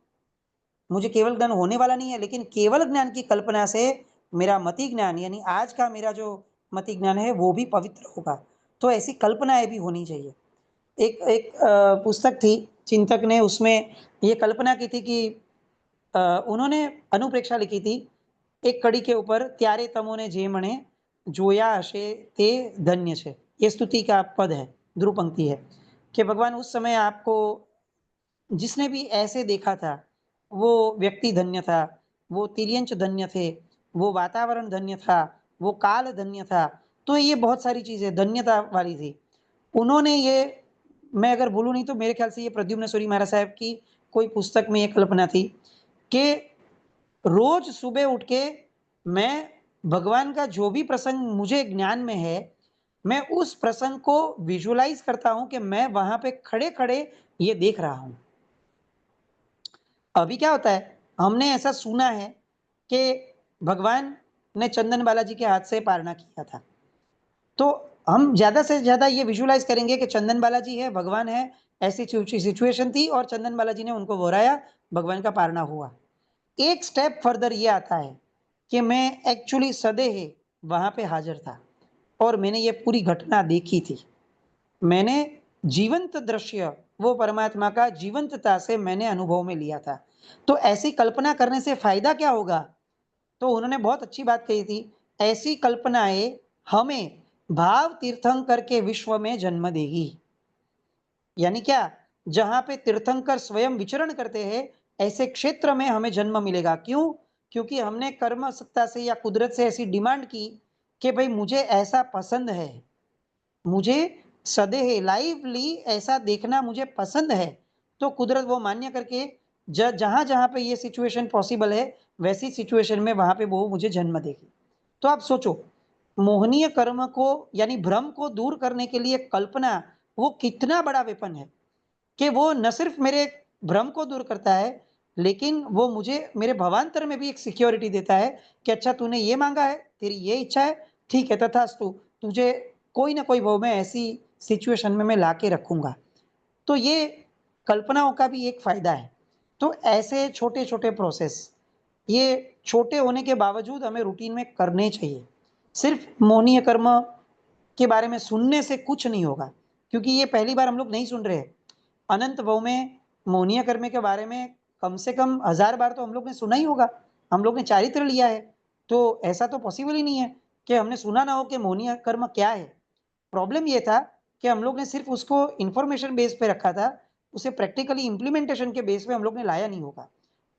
मुझे केवल ज्ञान होने वाला नहीं है, लेकिन केवल ज्ञान की कल्पना से मेरा मति ज्ञान, यानी आज का मेरा जो मति ज्ञान है वो भी पवित्र होगा। तो ऐसी कल्पनाएं भी होनी चाहिए। एक एक पुस्तक थी, चिंतक ने उसमें ये कल्पना की थी कि उन्होंने अनुप्रेक्षा लिखी थी एक कड़ी के ऊपर, त्यारे तमोने जे मणे जोया हशे ते धन्य छे। ये स्तुति का पद है, ध्रुव पंक्ति है कि भगवान उस समय आपको जिसने भी ऐसे देखा था वो व्यक्ति धन्य था, वो तिर्यंच धन्य थे, वो वातावरण धन्य था, वो काल धन्य था। तो ये बहुत सारी चीजें धन्यता वाली थी। उन्होंने ये, मैं अगर भूलूं नहीं तो मेरे ख्याल से ये प्रद्युम्न सूरी महाराज साहब की कोई पुस्तक में ये कल्पना थी कि रोज सुबह उठ के मैं भगवान का जो भी प्रसंग मुझे ज्ञान में है, मैं उस प्रसंग को विजुअलाइज करता हूं कि मैं वहां पे खड़े खड़े ये देख रहा हूं। अभी क्या होता है, हमने ऐसा सुना है कि भगवान ने चंदन बालाजी के हाथ से पारणा किया था, तो हम ज्यादा से ज्यादा ये विजुअलाइज करेंगे कि चंदन बालाजी है, भगवान है, ऐसी सिचुएशन थी और चंदन बालाजी ने उनको बोराया, भगवान का पारणा हुआ। एक स्टेप फर्दर ये आता है कि मैं एक्चुअली सदेह वहां पे हाजिर था और मैंने ये पूरी घटना देखी थी। मैंने जीवंत दृश्य वो परमात्मा का जीवंतता से मैंने अनुभव में लिया था। तो ऐसी कल्पना करने से फायदा क्या होगा? तो उन्होंने बहुत अच्छी बात कही थी, ऐसी कल्पनाएं हमें भाव तीर्थंकर के विश्व में जन्म देगी। यानी क्या, जहां पे तीर्थंकर स्वयं विचरण करते हैं ऐसे क्षेत्र में हमें जन्म मिलेगा। क्यों? क्योंकि हमने कर्म सत्ता से या कुदरत से ऐसी डिमांड की कि भाई मुझे ऐसा पसंद है, मुझे सदेह लाइवली ऐसा देखना मुझे पसंद है। तो कुदरत वो मान्य करके जहां जहां पे ये सिचुएशन पॉसिबल है वैसी सिचुएशन में वहां पे वो मुझे जन्म देगी। तो आप सोचो, मोहनीय कर्म को यानी भ्रम को दूर करने के लिए कल्पना वो कितना बड़ा वेपन है कि वो न सिर्फ मेरे भ्रम को दूर करता है, लेकिन वो मुझे मेरे भवांतर में भी एक सिक्योरिटी देता है कि अच्छा तूने ये मांगा है, तेरी ये इच्छा है, ठीक है तथास्तु, तुझे कोई ना कोई भाव में ऐसी सिचुएशन में मैं लाके रखूंगा। तो ये कल्पनाओं का भी एक फायदा है। तो ऐसे छोटे छोटे प्रोसेस ये छोटे होने के बावजूद हमें रूटीन में करने चाहिए। सिर्फ मोहनीय कर्म के बारे में सुनने से कुछ नहीं होगा, क्योंकि ये पहली बार हम लोग नहीं सुन रहे। अनंत भव में मोहनीय कर्म के बारे में कम से कम 1000 बार तो हम लोग ने सुना ही होगा, हम लोग ने चारित्र लिया है। तो ऐसा तो पॉसिबल ही नहीं है कि हमने सुना ना हो कि मोहनीय कर्म क्या है। प्रॉब्लम ये था कि हम लोग ने सिर्फ उसको इंफॉर्मेशन बेस पे रखा था, उसे प्रैक्टिकली इंप्लीमेंटेशन के बेस पे हम लोग ने लाया नहीं होगा।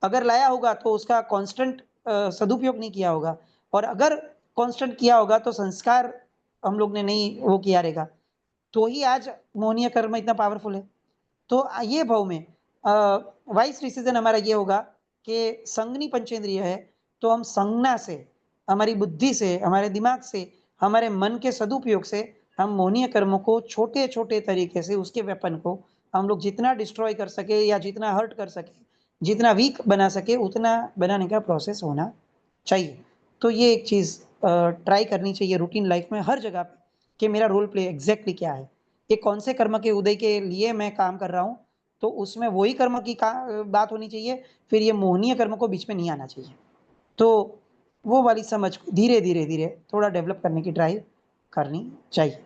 अगर लाया होगा तो उसका कांस्टेंट सदुपयोग नहीं किया होगा, और अगर कांस्टेंट किया होगा तो संस्कार हम लोग ने नहीं वो किया रहेगा, तो ही आज मोहनीय कर्म इतना पावरफुल है। तो ये भाव में वाइस डिसीजन हमारा ये होगा कि संगनी पंचेंद्रिय है, तो हम संज्ञा से, हमारी बुद्धि से, हमारे दिमाग से, हमारे मन के सदुपयोग से हम मोहनीय कर्मों को छोटे छोटे तरीके से उसके वेपन को हम लोग जितना डिस्ट्रॉय कर सके या जितना हर्ट कर सके, जितना वीक बना सके, उतना बनाने का प्रोसेस होना चाहिए। तो ये एक चीज ट्राई करनी चाहिए रूटीन लाइफ में हर जगह पे कि मेरा रोल प्ले एग्जैक्टली क्या है, कि कौन से कर्म के उदय के लिए मैं काम कर रहा हूँ, तो उसमें वही कर्म की बात होनी चाहिए, फिर ये मोहनीय कर्म को बीच में नहीं आना चाहिए। तो वो वाली समझ धीरे धीरे धीरे थोड़ा डेवलप करने की ट्राई करनी चाहिए।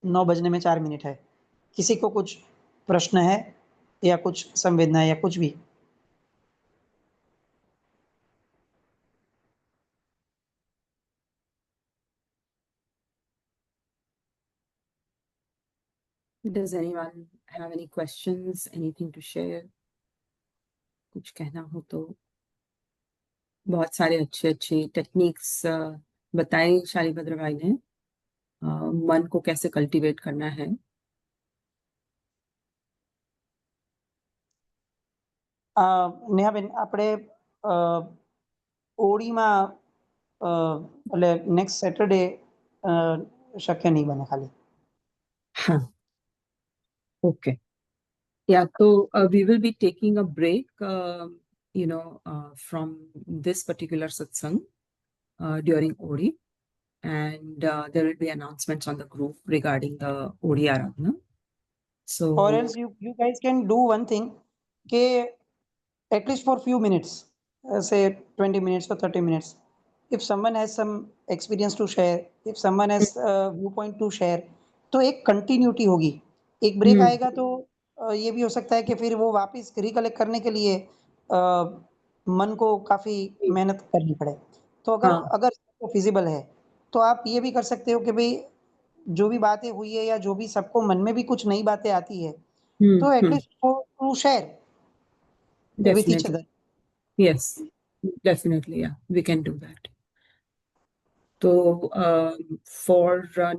9 बजने में 4 मिनट है, किसी को कुछ प्रश्न है या कुछ संवेदना या कुछ भी? Does anyone have any questions, anything to share? कुछ कहना हो तो? बहुत सारे अच्छे टेक्निक्स बताए शालीभद्र भाई ने, मन को कैसे कल्टीवेट करना है. નેહાબેન, આપણે ઓડીમાં એટલે નેક્સ્ટ સેટરડે શક્ય નહીં બને ખાલી. हाँ, okay. Yeah, so we will be taking a break, from this particular satsang during Odi, and there will be announcements on the group regarding the Odi Aradhana. So, Or else you guys can do one thing, કે at least for few minutes, say 20 minutes or 30 minutes, if someone has some experience to share, if someone has a viewpoint to share, तो एक continuity होगी. एक break आएगा तो ये भी हो सकता है कि फिर वो वापस रिकलेक्ट करने के लिए मन को काफी मेहनत करनी पड़े. तो अगर फिजिबल है तो आप ये भी कर सकते हो कि भाई जो भी बातें हुई है या जो भी सबको मन में भी कुछ नई बातें आती है, तो at least to share with each other. Yes, definitely, yeah, we can do that. So for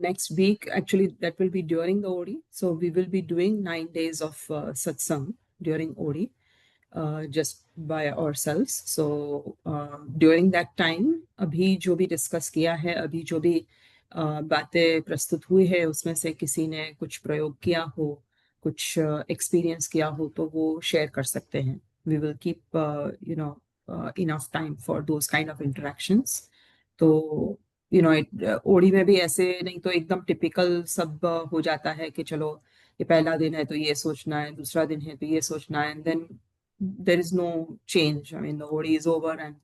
next week, actually that will be during the Odi. So we will be doing 9 days of satsang during Odi, just by ourselves. So during that time, अभी जो भी discuss किया है, अभी जो भी बातें प्रस्तुत हुई है, उसमें से किसी ने कुछ प्रयोग किया हो, कुछ एक्सपीरियंस किया हो, तो वो शेयर कर सकते हैं. We will keep enough time for those kind of interactions. तो ओडी में भी ऐसे नहीं तो एकदम टिपिकल सब हो जाता है कि चलो ये पहला दिन है तो ये सोचना है, दूसरा दिन है तो ये सोचना है, and then there is no change. I mean, the OD is over and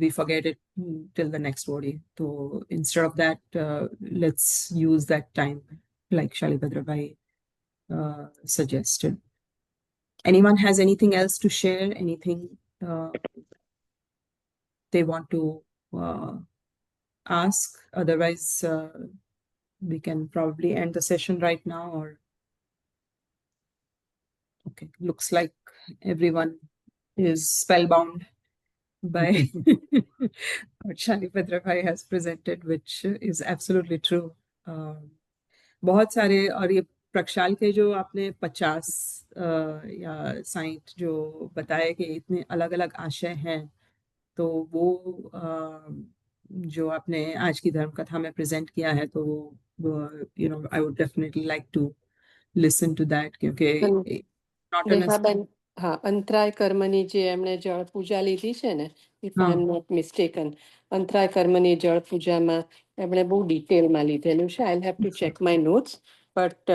we forget it till the next OD. So instead of that, let's use that time like Shalibhadra Bhai suggested. Anyone has anything else to share? Anything they want to ask? Otherwise, we can probably end the session right now, or okay, looks like everyone is spellbound by what Shalibhadra Bhai has presented, which is absolutely true. बहुत सारे, और ये प्रक्षाल के जो आपने 50 या 60 जो बताए कि इतने अलग अलग आशय हैं, तो वो जो आपने आज की धर्म कथा में प्रेजेंट किया है, तो I would definitely like to listen to that, क्योंकि હા, અંતરાય કર્મની જે એમણે જળ પૂજા લીધી છે ને, if I am not mistaken, અંતરાય કર્મની જળ પૂજામાં એમણે બહુ ડિટેલમાં લીધેલું છે. I have to check my notes, but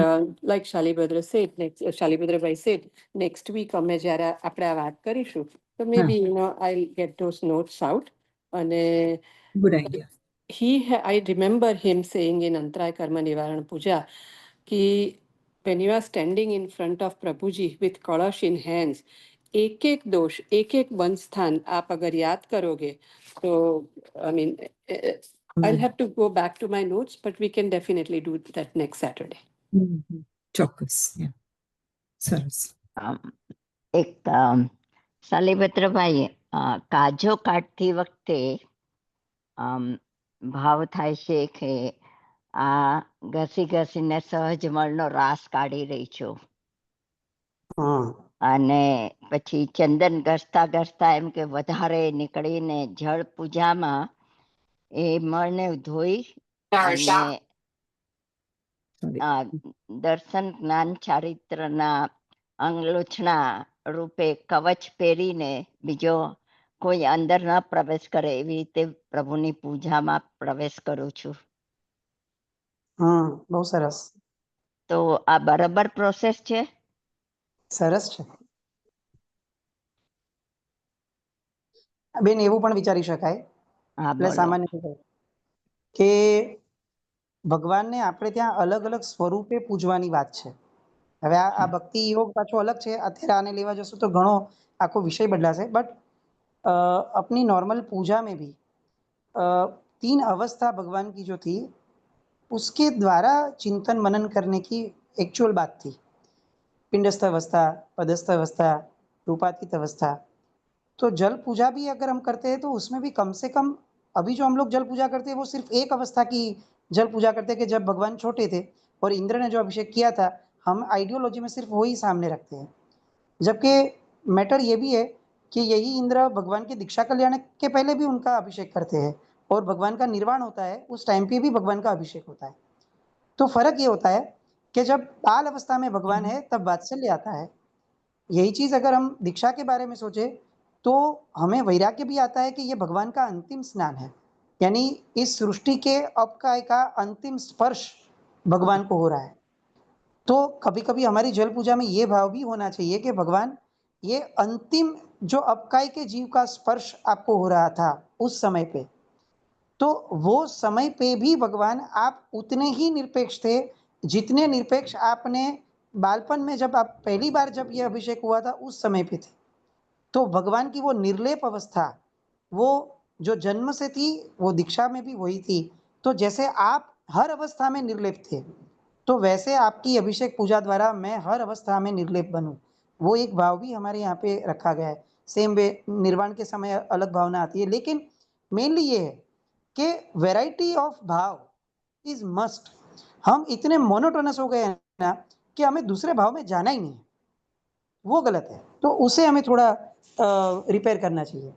like શાલીભદ્રભાઈ સેડ, નેક્સ્ટ વીક અમે જ્યારે આપણે આ વાત કરીશું તો maybe I get those notes out. અને good idea. I remember him saying in Antaray Karma Nivaran Puja कि when you are standing in front of Prabhuji with कलश in hands, एक एक दोष, एक एक वन स्थान आप अगर याद करोगे तो I mean I'll have to go back to my notes, but we can definitely do that next Saturday. ચોક્કસ. સરસ. એક શાલીભદ્રભાઈ, કાજો કાઢતી વખતે ભાવ થાય છે કે આ ઘસી ઘસીને સહજ મળનો રાસ કાઢી રહી છું, અને પછી ચંદન ઘસતા ઘસતા એમ કે વધારે નીકળીને જળ પૂજામાં એ મળને ધોઈ અને દર્શન જ્ઞાન ચારિત્રના અંગલોચના રૂપે કવચ પહેરીને બીજો કોઈ અંદર ન પ્રવેશ કરે એવી રીતે પ્રભુની પૂજામાં પ્રવેશ કરું છું. બહુ સરસ. તો આ બરાબર પ્રોસેસ છે? સરસ છે બેન. એવું પણ વિચારી શકાય, એટલે સામાન્ય રીતે કે ભગવાનને આપણે ત્યાં અલગ અલગ સ્વરૂપે પૂજવાની વાત છે. હવે આ ભક્તિ યોગ પાછો અલગ છે, અત્યારે આને લેવા જશું તો ઘણો આખો વિષય બદલાશે. બટ अपनी नॉर्मल पूजा में भी 3 अवस्था भगवान की जो थी उसके द्वारा चिंतन मनन करने की एक्चुअल बात थी. पिंडस्थ अवस्था, पदस्थ अवस्था, रूपातीत अवस्था. तो जल पूजा भी अगर हम करते हैं तो उसमें भी कम से कम अभी जो हम लोग जल पूजा करते हैं वो सिर्फ एक अवस्था की जल पूजा करते हैं कि जब भगवान छोटे थे और इंद्र ने जो अभिषेक किया था, हम आइडियोलॉजी में सिर्फ वही सामने रखते हैं. जबकि मैटर ये भी है कि यही इंद्र भगवान की दीक्षा कल्याण के पहले भी उनका अभिषेक करते हैं और भगवान का निर्वाण होता है उस टाइम पे भी भगवान का अभिषेक होता है. तो फर्क ये होता है कि जब बाल अवस्था में भगवान है तब वात्सल्य आता है. यही चीज अगर हम दीक्षा के बारे में सोचे तो हमें वैराग्य भी आता है कि ये भगवान का अंतिम स्नान है, यानी इस सृष्टि के अपकाय का अंतिम स्पर्श भगवान को हो रहा है. तो कभी कभी हमारी जल पूजा में ये भाव भी होना चाहिए कि भगवान ये अंतिम जो अपकाय के जीव का स्पर्श आपको हो रहा था उस समय पे, तो वो समय पे भी भगवान आप उतने ही निरपेक्ष थे जितने निरपेक्ष आपने बालपन में जब आप पहली बार जब ये अभिषेक हुआ था उस समय पे थे. तो भगवान की वो निर्लेप अवस्था, वो जो जन्म से थी वो दीक्षा में भी वही थी. तो जैसे आप हर अवस्था में निर्लेप थे तो वैसे आपकी अभिषेक पूजा द्वारा मैं हर अवस्था में निर्लेप बनूं, वो एक भाव भी हमारे यहाँ पे रखा गया है. सेम वे निर्वाण के समय अलग भावना आती है, लेकिन मेनली ये है कि वैरायटी ऑफ भाव इज मस्ट. हम इतने मोनोटोनस हो गए हैं ना कि हमें दूसरे भाव में जाना ही नहीं है, वो गलत है. तो उसे हमें थोड़ा रिपेयर करना चाहिए.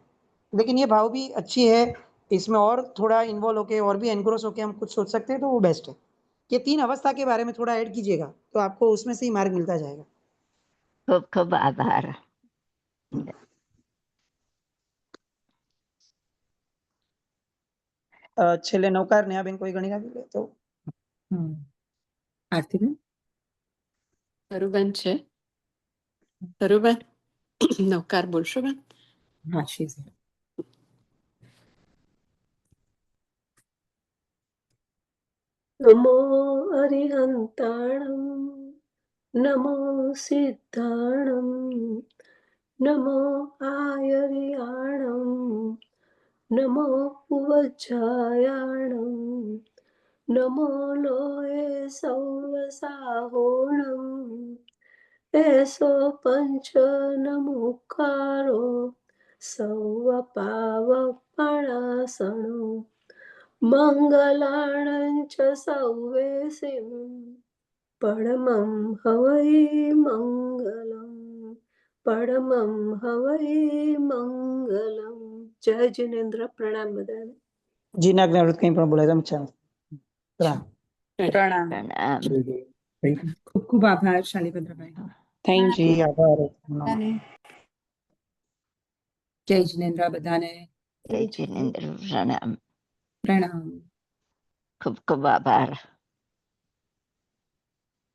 लेकिन ये भाव भी अच्छी है, इसमें और थोड़ा इन्वॉल्व होके और भी एनग्रोस होके हम कुछ सोच सकते हैं तो वो बेस्ट है. ये 3 अवस्था के बारे में थोड़ा ऐड कीजिएगा तो आपको उसमें से ही मार्ग मिलता जाएगा. ખૂબ ખૂબ આભાર. છેલ્લે નૌકાર નેહાબેન કોઈ ગણી રાખી લે તો આરતીબેન તરુબેન છે. તરુબેન નવકાર બોલશો બેન? હા, she is here. नमो अरिहन्ताणं नमो सिद्धाणं नमो आयर्याणं नमो वज्रायाणं नमो लोये सौवसाहोणं एषो पञ्च नमोकारो सौवपावपणासनो मङ्गलाणं च सौवेसिं परमं हवै मङ्गलम् परमं हवै मङ्गलम्. जय जिनेन्द्र. प्रणाम बधाने. જીના જ્ઞાન કંઈ પણ બોલાય તમે ચાલો. પ્રણામ. પ્રણામ. Thank you. ખૂબ ખૂબ આભાર શાલીભદ્રભાઈ. Thank you. આભાર. જય જિનેન્દ્ર બધાને. જય જિનેન્દ્ર. પ્રણામ. પ્રણામ. ખૂબ ખૂબ આભાર.